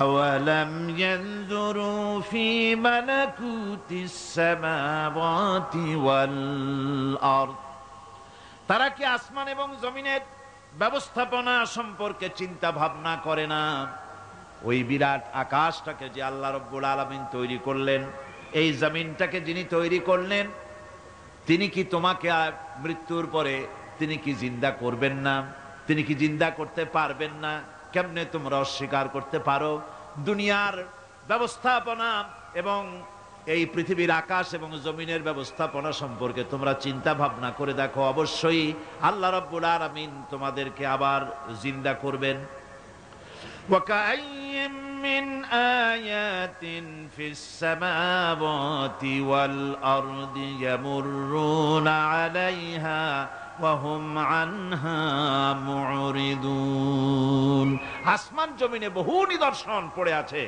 আওয়ালাম ইয়ানজুরু ফি মালাকুতিস সামাওয়াতি ওয়াল আরদ, তারা কি আসমান এবং জমিনের ব্যবস্থাপনা সম্পর্কে চিন্তা ভাবনা করে না? ওই বিরাট আকাশটাকে যে আল্লাহ রাব্বুল আলামিন তৈরি করলেন, এই জমিনটাকে যিনি তৈরি করলেন, তিনি কি তোমাকে মৃত্যুর পরে তিনি কি জিন্দা করবেন না? তিনি কি জিন্দা করতে পারবেন না? কেমনে তোমরা অস্বীকার করতে পারো? দুনিয়ার ব্যবস্থাপনা এবং এই পৃথিবীর আকাশ এবং জমিনের ব্যবস্থাপনা সম্পর্কে তোমরা চিন্তা ভাবনা করে দেখো, অবশ্যই আল্লাহ রাব্বুল আলামিন তোমাদেরকে আবার জিন্দা করবেন। ওয়াকাইয়্যিম মিন আয়াতিন ফিস সামাওয়াতি ওয়াল আরদি ইয়ামুররুনা আলাইহা ওয়া হুম আনহা মুরিদুন, আসমান জমিনে বহু নিদর্শন পড়ে আছে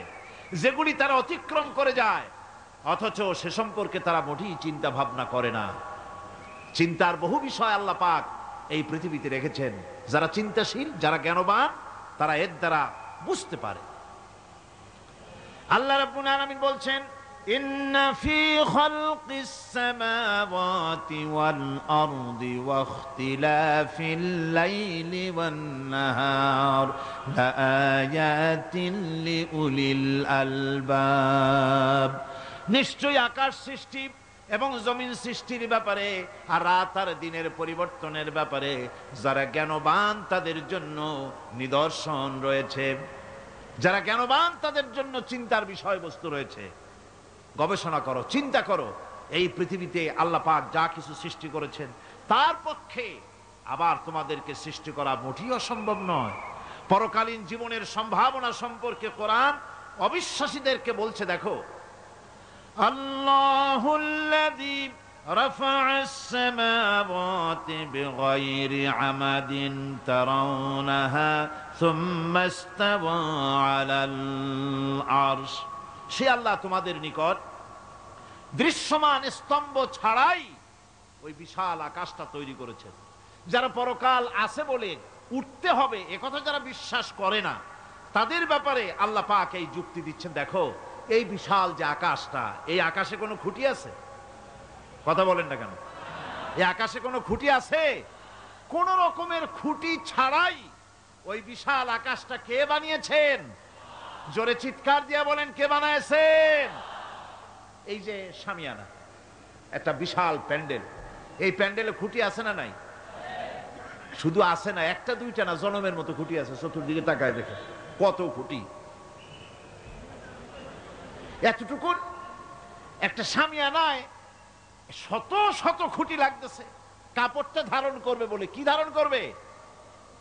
যেগুলি তারা অতিক্রম করে যায়, অথচ সে সম্পর্কে তারা মোটেই চিন্তা ভাবনা করে না। চিন্তার বহু বিষয় আল্লাহ পাক এই পৃথিবীতে রেখেছেন, যারা চিন্তাশীল, যারা জ্ঞানবান, তারা এর দ্বারা বুঝতে পারে। আল্লাহ রাব্বুল আলামিন বলছেন, ইন্না ফি খালকিস সামাওয়াতি ওয়াল আরদি ওয়া ইখতিলাফিল লাইলি ওয়ান নাহার লাআয়াতিন লিউলিল আলবাব, নিশ্চয়ই আকাশ সৃষ্টি এবং জমিন সৃষ্টির ব্যাপারে আর রাত আর দিনের পরিবর্তনের ব্যাপারে যারা জ্ঞানবান তাদের জন্য নিদর্শন রয়েছে। যারা জ্ঞানবান তাদের জন্য চিন্তার বিষয়বস্তু রয়েছে। গবেষণা করো, চিন্তা করো, এই পৃথিবীতে আল্লাহ পাক যা কিছু সৃষ্টি করেছেন তার পক্ষে আবার তোমাদেরকে সৃষ্টি করা মোটেই অসম্ভব নয়। পরকালীন জীবনের সম্ভাবনা সম্পর্কে কোরআন অবিশ্বাসীদেরকে বলছে, দেখো, আল্লাহুল্লাযী রাফা'আস সামাওয়াতি বিগাইরি আমাদিন তারাউনাহা সুম্মা ইসতাওয়া আলাল আরশ। সে আল্লাহ তোমাদের নিকট দৃশ্যমান স্তম্ভ ছাড়াই ওই বিশাল আকাশটা তৈরি করেছেন। যারা পরকাল আছে বলে উঠতে হবে একথা যারা বিশ্বাস করে না, তাদের ব্যাপারে আল্লাহ পাক এই যুক্তি দিচ্ছেন, দেখো, এই বিশাল যে আকাশটা, এই আকাশে কোনো খুঁটি আছে? কথা বলেন না কেন? এই আকাশে কোনো খুঁটি আছে? কোন রকমের খুঁটি ছাড়াই ওই বিশাল আকাশটা কে বানিয়েছেন? জোরে চিৎকার দিয়ে বলেন, কে বানাইছেন? এই যে শামিয়ানা, একটা বিশাল প্যান্ডেল, এই প্যান্ডেলে খুঁটি আছে না নাই? শুধু আছে না, একটা দুইটা না, জনমের মতো খুঁটি আছে। চতুর্দিকে তাকায় দেখে কত খুঁটি। এতটুকু একটা শামিয়ানায় শত শত খুঁটি লাগতেছে কাপড়টা ধারণ করবে বলে। কি ধারণ করবে?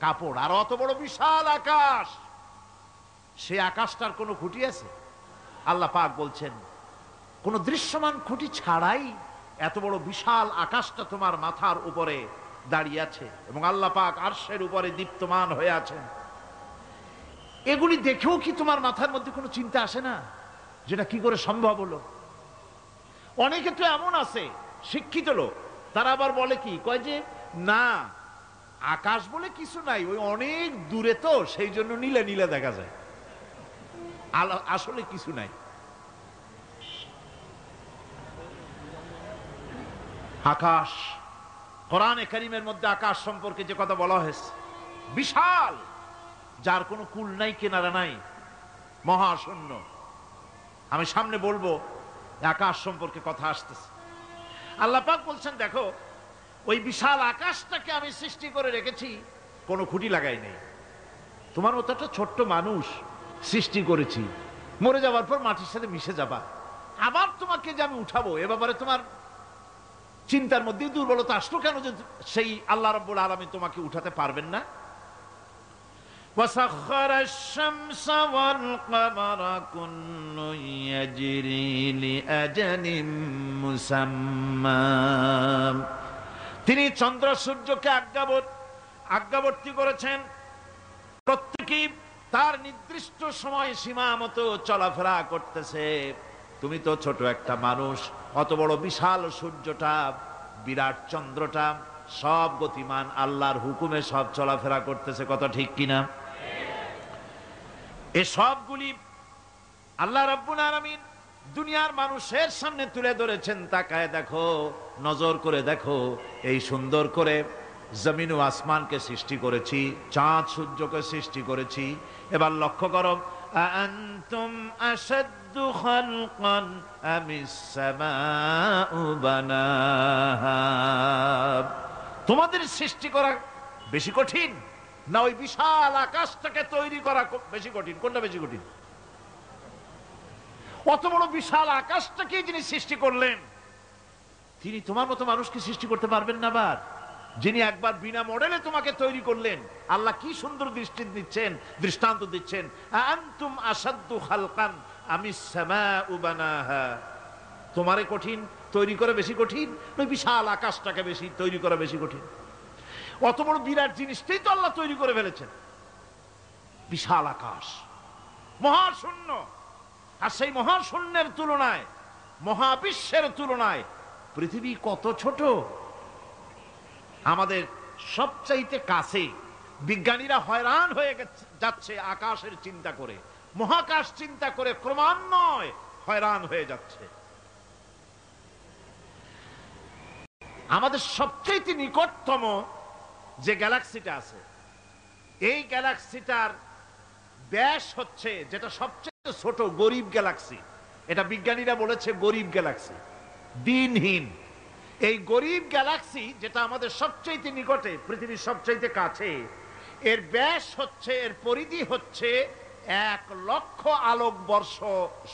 কাপড়। আর অত বড় বিশাল আকাশ, সে আকাশটার কোনো খুঁটি আছে? আল্লাহ পাক বলছেন, কোন দৃশ্যমান খুঁটি ছাড়াই এত বড় বিশাল আকাশটা তোমার মাথার উপরে দাঁড়িয়ে আছে এবং আল্লাহ পাক আরশের উপরে দীপ্তমান হয়ে আছেন। এগুলি দেখেও কি তোমার মাথার মধ্যে কোনো চিন্তা আসে না যেটা কি করে সম্ভব হলো? অনেকে তো এমন আছে শিক্ষিত লোক, তারা আবার বলে কি, কয় যে না, আকাশ বলে কিছু নাই, ওই অনেক দূরে তো, সেই জন্য নীলে নীলে দেখা যায়, আসলে কিছু নাই। আকাশ, কোরআনে কারীমের মধ্যে আকাশ সম্পর্কে যে কথা বলা হয়েছে, বিশাল, যার কোনো কুল নাই, কিনারা নাই, মহাশূন্য। আমি সামনে বলবো আকাশ সম্পর্কে কথা আসতেছে। আল্লাহ পাক বলছেন, দেখো, ওই বিশাল আকাশটাকে আমি সৃষ্টি করে রেখেছি, কোনো খুঁটি লাগাই নেই। তোমার মতো একটা ছোট্ট মানুষ সৃষ্টি করেছি, মরে যাওয়ার পর মাটির সাথে মিশে যাবা, আবার তোমাকে যে আমি উঠাবো, এ ব্যাপারে তোমার চিন্তার মধ্যে দুর্বলতা আসলো কেন যে সেই আল্লাহ রাব্বুল আলামিন তোমাকে উঠাতে পারবেন না? وَسَخَّرَ الشَّمْسَ وَالْقَمَرَ كُلٌّ يَجْرِي لِأَجَلٍ مُّسَمًّى। তিনি চন্দ্র সূর্যকে আজ্ঞাবর্তী করেছেন, প্রত্যেকেই তার নির্দিষ্ট সময় সীমা মতো চলাফেরা করতেছে। তুমি তো ছোট একটা মানুষ, অত বড় বিশাল সূর্যটা, বিরাট চন্দ্রটা, সব গতিমান, আল্লাহর হুকুমে সব চলাফেরা করতেছে, কথা ঠিক কিনা? এই সবগুলি আল্লাহ রাব্বুল আলামিন দুনিয়ার মানুষের সামনে তুলে ধরেছেন। তাকায় দেখো, নজর করে দেখো, এই সুন্দর করে জমিন ও আসমানকে সৃষ্টি করেছি, চাঁদ সূর্যকে সৃষ্টি করেছি। এবার লক্ষ্য করো, আনতুম আশাদ্দু খালকান আমিস সামাউ বানাহা। তোমাদের সৃষ্টি করা বেশি কঠিন না ওই বিশাল আকাশটাকে তৈরি করা বেশি কঠিন? কোনটা বেশি কঠিন? অত বড় বিশাল আকাশটাকে যিনি সৃষ্টি করলেন, তিনি তোমার মতো মানুষকে সৃষ্টি করতে পারবেন না? আবার যিনি একবার বিনা মডেলে তোমাকে তৈরি করলেন, আল্লাহ কি সুন্দর দৃষ্টান্ত দিচ্ছেন, আনতুম আশাদ্দু খালকান আমিস সামাউ বানাহা। তোমারে কঠিন তৈরি করা বেশি কঠিন, ওই বিশাল আকাশটাকে বেশি তৈরি করা বেশি কঠিন? অত বড় বিরাট জিনিসটাই তো আল্লাহ তৈরি করে ফেলেছেন, বিশাল আকাশ, মহাশূন্য। আর সেই মহাশূন্যের তুলনায়, মহাবিশ্বের তুলনায় পৃথিবী কত ছোট। আমাদের সবচাইতে কাছে। বিজ্ঞানীরা হয়রান হয়ে যাচ্ছে আকাশের চিন্তা করে, মহাকাশ চিন্তা করে, ক্রমান্বয়ে হয়রান হয়ে যাচ্ছে। আমাদের সবচাইতে নিকটতম যে গ্যালাক্সিটা আছে, এই গ্যালাক্সিটার ব্যাস হচ্ছে, যেটা সবচেয়ে ছোট, গরিব গ্যালাক্সি, এটা বিজ্ঞানীরা বলেছে গরিব গ্যালাক্সি, দিনহীন। এই গরিব গ্যালাক্সি যেটা আমাদের সবচাইতে নিকটে, পৃথিবীর সবচাইতে কাছে, এর ব্যাস হচ্ছে, এর পরিধি হচ্ছে 1,00,000 আলোকবর্ষ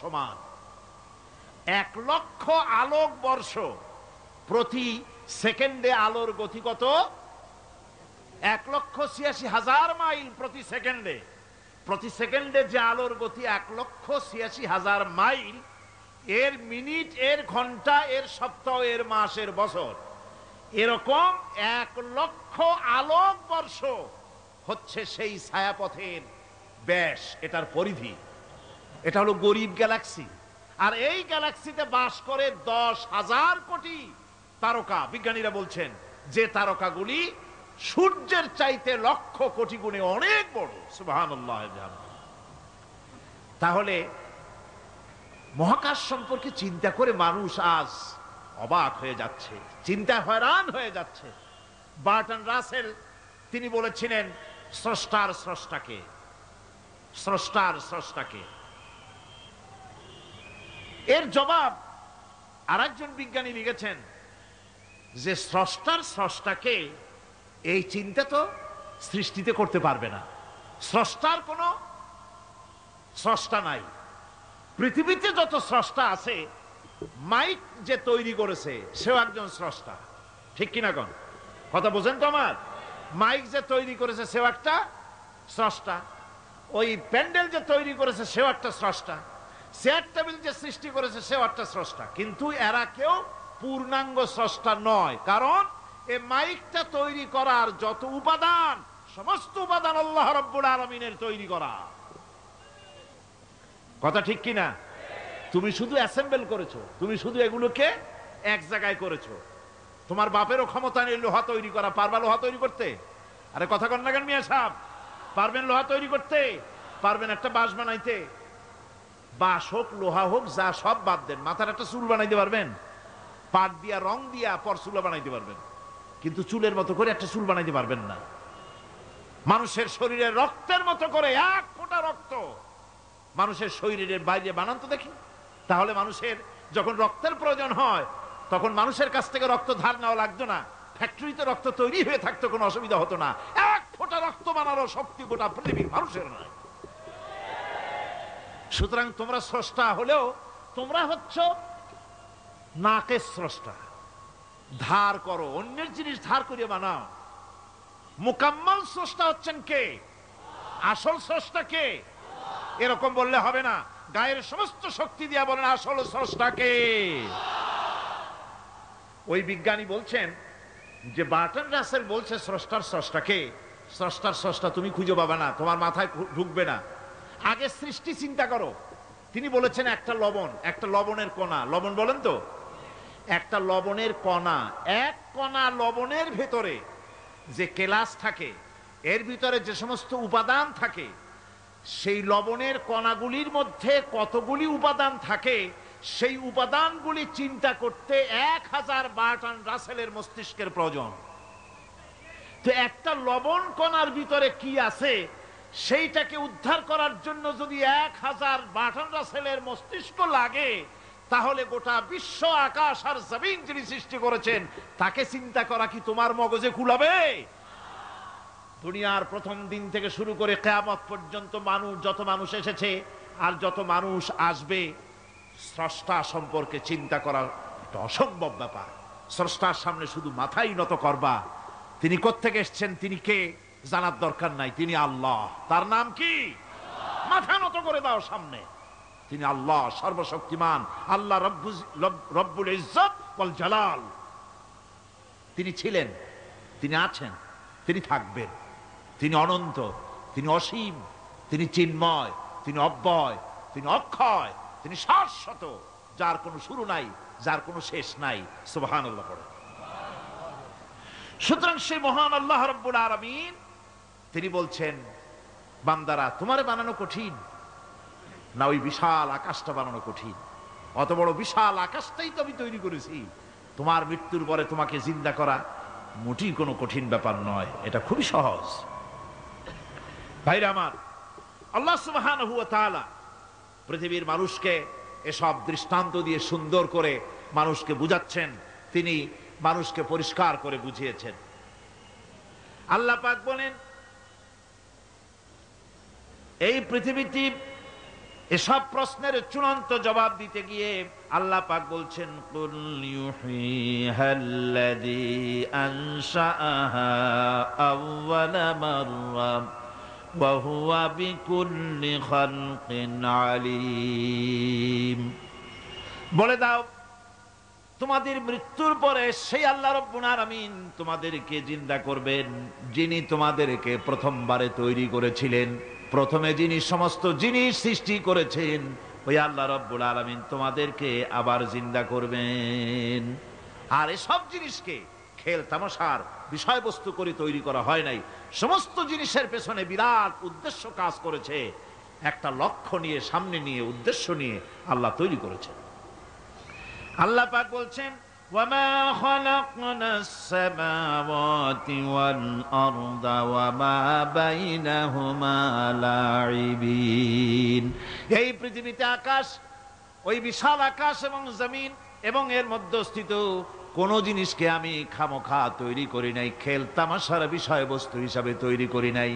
সমান। 1,00,000 আলোকবর্ষ। প্রতি সেকেন্ডে আলোর গতি কত? 1,86,000 মাইল প্রতি সেকেন্ডে। প্রতি সেকেন্ডে যে আলোর গতি 1,86,000 মাইল, এর মিনিট, এর ঘন্টা, এর সপ্তাহ, এর মাস, এর বছর, এরকম 1,00,000 আলোক বর্ষ হচ্ছে সেই ছায়াপথের ব্যাস, এটার পরিধি। এটা হলো গরিব গ্যালাক্সি। আর এই গ্যালাক্সিতে বাস করে 10,000 কোটি তারকা। বিজ্ঞানীরা বলছেন যে তারকাগুলি সূর্যের চাইতে লক্ষ কোটি গুণে অনেক বড়। সুবহানাল্লাহ। তাহলে মহাকাশ সম্পর্কে চিন্তা করে মানুষ আজ অবাক হয়ে যাচ্ছে, চিন্তায় হয়রান হয়ে যাচ্ছে। বার্টন রাসেল তিনি বলেছিলেন স্রষ্টার স্রষ্টাকে, স্রষ্টার স্রষ্টাকে। এর জবাব আরেকজন বিজ্ঞানী লিখেছেন যে স্রষ্টার স্রষ্টাকে এই চিন্তা তো সৃষ্টিতে করতে পারবে না। স্রষ্টার কোনো স্রষ্টা নাই। পৃথিবীতে যত স্রষ্টা আছে, মাইক যে তৈরি করেছে সেও একজন স্রষ্টা। ঠিক কিনা কোন কথা বোঝেন তো আমার? মাইক যে তৈরি করেছে সেও একটা স্রষ্টা। ওই প্যান্ডেল যে তৈরি করেছে সেও একটা স্রষ্টা। চেয়ার টেবিল যে সৃষ্টি করেছে সেও একটা স্রষ্টা। কিন্তু এরা কেউ পূর্ণাঙ্গ স্রষ্টা নয়, কারণ এই মাইকটা তৈরি করার যত উপাদান, সমস্ত উপাদান আল্লাহ রাব্বুল আলামিনের তৈরি করা। কথা ঠিক কিনা? তুমি শুধু অ্যাসেম্বল করেছো, তুমি শুধু এগুলোকে এক জায়গায় করেছো। তোমার বাপেরও ক্ষমতা নেই লোহা তৈরি করা। পারবা লোহা তৈরি করতে? আরে কথা কন না কেন মিয়া সাহেব? পারবেন লোহা তৈরি করতে? পারবেন একটা বাঁশ বানাইতে? বাঁশ হোক, লোহা হোক, যা সব বাদ দেন, মাথার একটা চুল বানাইতে পারবেন? পাট দিয়া, রং দিয়া পরচুলা বানাইতে পারবেন, কিন্তু চুলের মতো করে একটা চুল বানাইতে পারবেন না। মানুষের শরীরে রক্তের মতো করে এক ফোঁটা রক্ত মানুষের শরীরের বাইরে বানান তো দেখি। তাহলে মানুষের যখন রক্তের প্রয়োজন হয় তখন মানুষের কাছ থেকে রক্ত ধার নেওয়া লাগতো না, ফ্যাক্টরিতে রক্ত তৈরি হয়ে থাকতো, কোনো অসুবিধা হতো না। এক ফোঁটা রক্ত বানানোর শক্তি গোটা পৃথিবীর মানুষের নয়। সুতরাং তোমরা স্রষ্টা হলেও তোমরা হচ্ছ নাকের স্রষ্টা। ধার করো, অন্যের জিনিস ধার করিয়ে বানাও। মুকাম্মাল স্রষ্টা হচ্ছেন কে? আসল স্রষ্টা কে? এরকম বললে হবে না, গায়ের সমস্ত শক্তি দিয়ে বলেন আসল স্রষ্টা কে। ওই বিজ্ঞানী বলছেন যে বার্টন রাসেল বলছে স্রষ্টার স্রষ্টাকে। স্রষ্টার স্রষ্টা তুমি খুঁজে পাবে না, তোমার মাথায় ঢুকবে না। আগে সৃষ্টি চিন্তা করো। তিনি বলেছেন একটা লবণ, একটা লবণের কণা, লবণ বলেন তো, একটা লবণের কণা, এক কণা লবণের ভেতরে যে কেলাস থাকে, এর ভিতরে যে সমস্ত উপাদান থাকে, সেই লবণের কণাগুলির মধ্যে কতগুলি উপাদান থাকে, সেই উপাদানগুলি চিন্তা করতে 1000 বার্টন রাসেলের মস্তিষ্কের প্রয়োজন। তো একটা লবণ কণার ভিতরে কি আছে সেইটাকে উদ্ধার করার জন্য যদি 1000 বার্টন রাসেলের মস্তিষ্ক লাগে, তাহলে গোটা বিশ্ব, আকাশ আর জমিন যিনি সৃষ্টি করেছেন তাকে চিন্তা করা কি তোমার মগজে কুলাবে? দুনিয়ার প্রথম দিন থেকে শুরু করে কিয়ামত পর্যন্ত মানুষ, যত মানুষ এসেছে আর যত মানুষ আসবে, স্রষ্টা সম্পর্কে চিন্তা করা একটা অসম্ভব ব্যাপার। স্রষ্টার সামনে শুধু মাথাই নত করবা। তিনি কোত্থেকে এসেছেন, তিনি কে, জানার দরকার নাই। তিনি আল্লাহ। তার নাম কি? মাথা নত করে দাও সামনে। তিনি আল্লাহ, সর্বশক্তিমান আল্লাহ, রব্বুল ইজ্জত ওয়াল জালাল। তিনি ছিলেন, তিনি আছেন, তিনি থাকবেন। তিনি অনন্ত, তিনি অসীম, তিনি চিন্ময়, তিনি অব্যয়, তিনি অক্ষয়, তিনি শাশ্বত, যার কোনো শুরু নাই, যার কোনো শেষ নাই। সুবহানাল্লাহ পড়ে। সুতরাং সেই মহান আল্লাহ রাব্বুল আলামিন তিনি বলছেন, বান্দারা তোমারে বানানো কঠিন না ওই বিশাল আকাশটা বানানো কঠিন? অত বড় বিশাল আকাশটাই তো আমি তৈরি করেছি। তোমার মৃত্যুর পরে তোমাকে জিন্দা করা মোটেই কোনো কঠিন ব্যাপার নয়, এটা খুবই সহজ। ভাইরা আমার, আল্লাহ সুবহানাহু ওয়া তাআলা পৃথিবীর মানুষকে এসব দৃষ্টান্ত দিয়ে সুন্দর করে মানুষকে বুঝাচ্ছেন। তিনি মানুষকে পরিষ্কার করে বুঝিয়েছেন। আল্লাহ পাক বলেন, এই পৃথিবীটি, এসব প্রশ্নের চূড়ান্ত জবাব দিতে গিয়ে আল্লাহ পাক বলছেন, কুল ইউহিহাল্লাযী আনশাআহা আউওয়ালা মাররা ওয়া হুয়া বিকুল্লি খালকিন আলীম। বলে দাও, তোমাদের মৃত্যুর পরে সেই আল্লাহ রাব্বুল আলামিন তোমাদেরকে জিন্দা করবেন, যিনি তোমাদেরকে প্রথমবারে তৈরি করেছিলেন। প্রথমে যিনি সমস্ত জিনিস সৃষ্টি করেছেন, ওই আল্লাহ রাব্বুল আলামিন তোমাদেরকে আবার জিন্দা করবেন। আর এসব জিনিসকে খেল তামাশার বিষয়বস্তু করে তৈরি করা হয় নাই। সমস্ত জিনিসের পেছনে বিরাট উদ্দেশ্য কাজ করেছে। একটা লক্ষ্য নিয়ে, সামনে নিয়ে, উদ্দেশ্য নিয়ে আল্লাহ তৈরি করেছেন। আল্লাহ পাক বলছেন, ওয়ামা খালাকনাস সামাওয়াতি ওয়াল আরদা ওয়ামা বাইনাহুমা লাইবিন। এই পৃথিবীতে আকাশ, ওই বিশাল আকাশ এবং জমিন এবং এর মধ্যস্থিত কোন জিনিসকে আমি খামোখা তৈরি করি নাই, খেল তামাশার বিষয়বস্তু হিসাবে তৈরি করি নাই।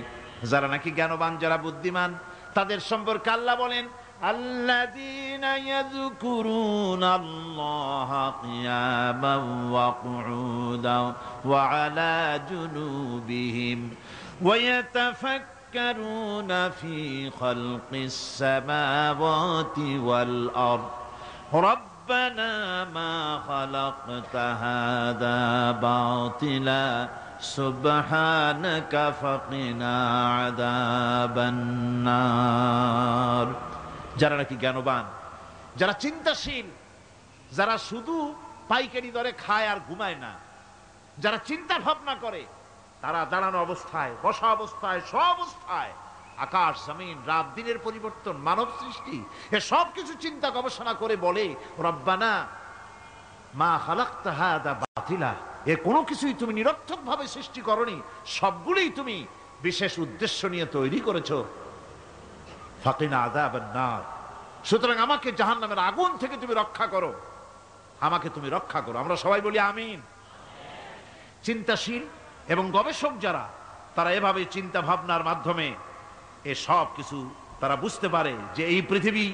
যারা নাকি জ্ঞানবান, যারা বুদ্ধিমান, তাদের সম্পর্কে আল্লাহ বলেন, الذين يذكرون الله قياما وقعودا وعلى جنوبهم ويتفكرون في خلق السماوات والأرض ربنا ما خلقت هذا باطلا سبحانك فقنا عذاب النار। যারা নাকি জ্ঞানবান, যারা চিন্তাশীল, যারা শুধু পাইকারি দরে খায় আর ঘুমায় না, যারা চিন্তা ভাবনা করে, তারা দাঁড়ানো অবস্থায়, বসা অবস্থায়, সব অবস্থায় আকাশ জমিন, রাত দিনের পরিবর্তন, মানব সৃষ্টি, এ সব কিছু চিন্তা গবেষণা করে বলে, রব্বানা মা খালাকতা হাযা বাতিলা, এ কোনো কিছুই তুমি নিরর্থক ভাবে সৃষ্টি করনি, সবগুলোই তুমি বিশেষ উদ্দেশ্য নিয়ে তৈরি করেছো। ফাকিনা আযাবান নার, সুতরাং আমাকে জাহান্নামের আগুন থেকে তুমি রক্ষা করো, আমাকে তুমি রক্ষা করো। আমরা সবাই বলি আমিন। চিন্তাশীল এবং গবেষক যারা, তারা এভাবে চিন্তা ভাবনার মাধ্যমে এ সব কিছু তারা বুঝতে পারে যে এই পৃথিবী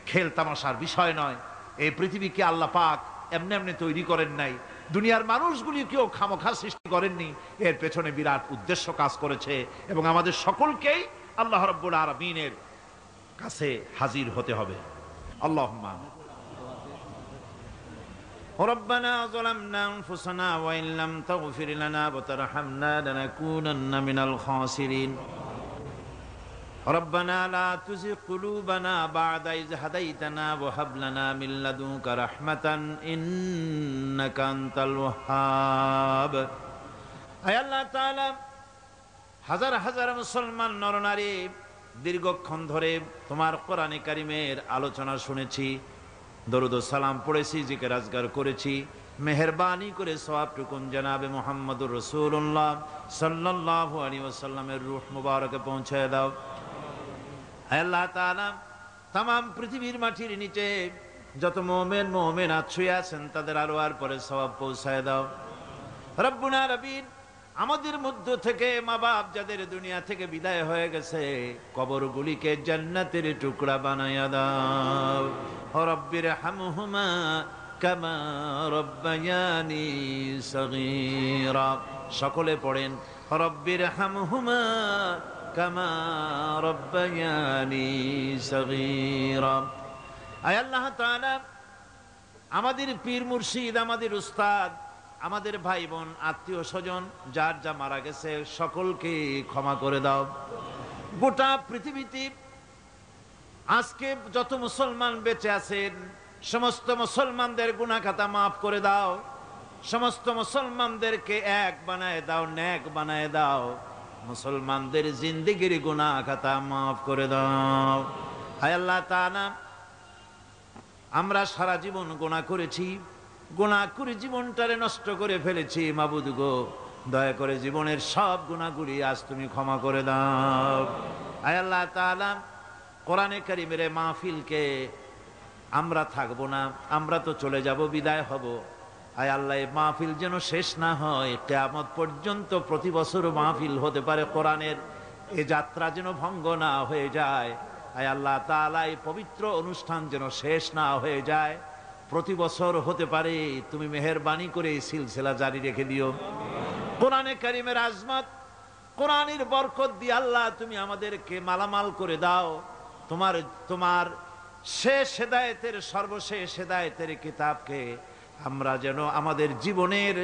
খেল তামাশার বিষয় নয়। এই পৃথিবীকে আল্লাহ পাক এমনি এমনি তৈরি করেন নাই, দুনিয়ার মানুষগুলিকেও খামোখা সৃষ্টি করেননি, এর পেছনে বিরাট উদ্দেশ্য কাজ করেছে। এবং আমাদের সকলকেই আল্লাহ রাব্বুল আলামিনের কাছে হাজির হতে হবে। আল্লাহুম্মা ربنا ظلمنا أنفسنا وإن لم تغفر لنا وترحمنا لنكونن من الخاسرين ربنا لا تزغ قلوبنا بعد إذ هديتنا وهب لنا من لدنك رحمة إنك أنت الوهاب। আয় আল্লাহ তাআলা, হাজার হাজার মুসলমান নরনারী দীর্ঘক্ষণ ধরে তোমার কোরআনে কারিমের আলোচনা শুনেছি, দরুদ ও সালাম পড়েছি, জিকির আজগার করেছি। মেহেরবানি করে সওয়াবটুকুন জনাবে মুহাম্মদুর রাসূলুল্লাহ সাল্লাল্লাহু আলাইহি ওয়াসাল্লামের রূহ মুবারকে পৌঁছায় দাও। হে আল্লাহ তাআলা, तमाम পৃথিবীর মাটির নিচে যত মুমিন মুমিনাত শুয়ে আছেন তাদের আরওয়ার পরে সওয়াব পৌঁছায় দাও। রব্বুল আলামিন, আমাদের মধ্য থেকে মা বাপ যাদের দুনিয়া থেকে বিদায় হয়ে গেছে, কবরগুলিকে জান্নাতের টুকরা বানায়া দাও। রব্বির হামহুমা কামা রব্বায়ানি সগীরা। সকলে পড়েন, রব্বির হামহুমা কামা রব্বায়ানি সগীরা। আয় আল্লাহ তাআলা, আমাদের পীর মুর্শিদ, আমাদের উস্তাদ, আমাদের ভাই বোন, আত্মীয় স্বজন যার যা মারা গেছে সকলকে ক্ষমা করে দাও। গোটা পৃথিবীতে আজকে যত মুসলমান বেঁচে আছেন সমস্ত মুসলমানদের গুনাহ খাতা মাফ করে দাও, সমস্ত মুসলমানদেরকে এক বানায় দাও, নেক বানায় দাও, মুসলমানদের জিন্দেগির গুনাহ খাতা মাফ করে দাও। হায় আল্লাহ তাআলা, আমরা সারা জীবন গুনাহ করেছি, গুনাহ করে জীবনটারে নষ্ট করে ফেলেছি। মাবুদ গো, দয়া করে জীবনের সব গুনাহগুলি আজ তুমি ক্ষমা করে দাও। আয় আল্লাহ তাআলা, কোরআনে কারীমের মাহফিলকে আমরা থাকবো না, আমরা তো চলে যাব, বিদায় হব। আয় আল্লাহ, এই মাহফিল যেন শেষ না হয়, কিয়ামত পর্যন্ত প্রতি বছর মাহফিল হতে পারে কোরআনের, এ যাত্রা যেন ভঙ্গ না হয়ে যায়। আয় আল্লাহ তাআলা এই পবিত্র অনুষ্ঠান যেন শেষ না হয়ে যায়, প্রতি বছর হতে পারে, তুমি মেহেরবানি করে এই সিলসিলা জারি রেখে দিও। কোরআনে কারীমের আজমত, কোরআনের বরকত দিয়ে আল্লাহ তুমি আমাদেরকে মালামাল করে দাও তোমার শেষ হেদায়েতের, সর্বশেষ হেদায়েতের কিতাবকে আমরা যেন আমাদের জীবনের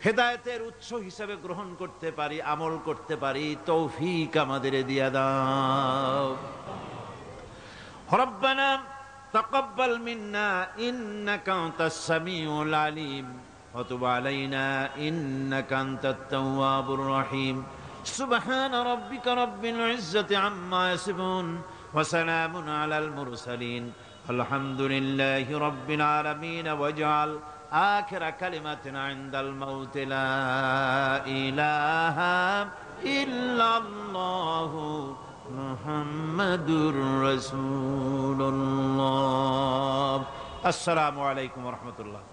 হেদায়েতের উৎস হিসেবে গ্রহণ করতে পারি, আমল করতে পারি, তৌফিক আমাদের দিয়া দাও। রব্বানা তাকাব্বাল মিন্না ইন্নাকা আনতাস সামিউল আলিম ওয়া তুব আলাইনা ইন্নাকা আনতাত তাওয়াবুর রহিম। সুবহান রাব্বিকা রাব্বিল ইজ্জাতি আম্মা ইয়াসিফুন ওয়া সালামুন আলাল মুরসালিন আলহামদুলিল্লাহি রাব্বিল আলামিন। ওয়াজআল আখিরা কালিমাতিনা ইনদাল মাউত লা ইলাহা ইল্লাল্লাহু মুহাম্মাদুর রাসূলুল্লাহ। আসসালামু আলাইকুম ওয়া রাহমাতুল্লাহ।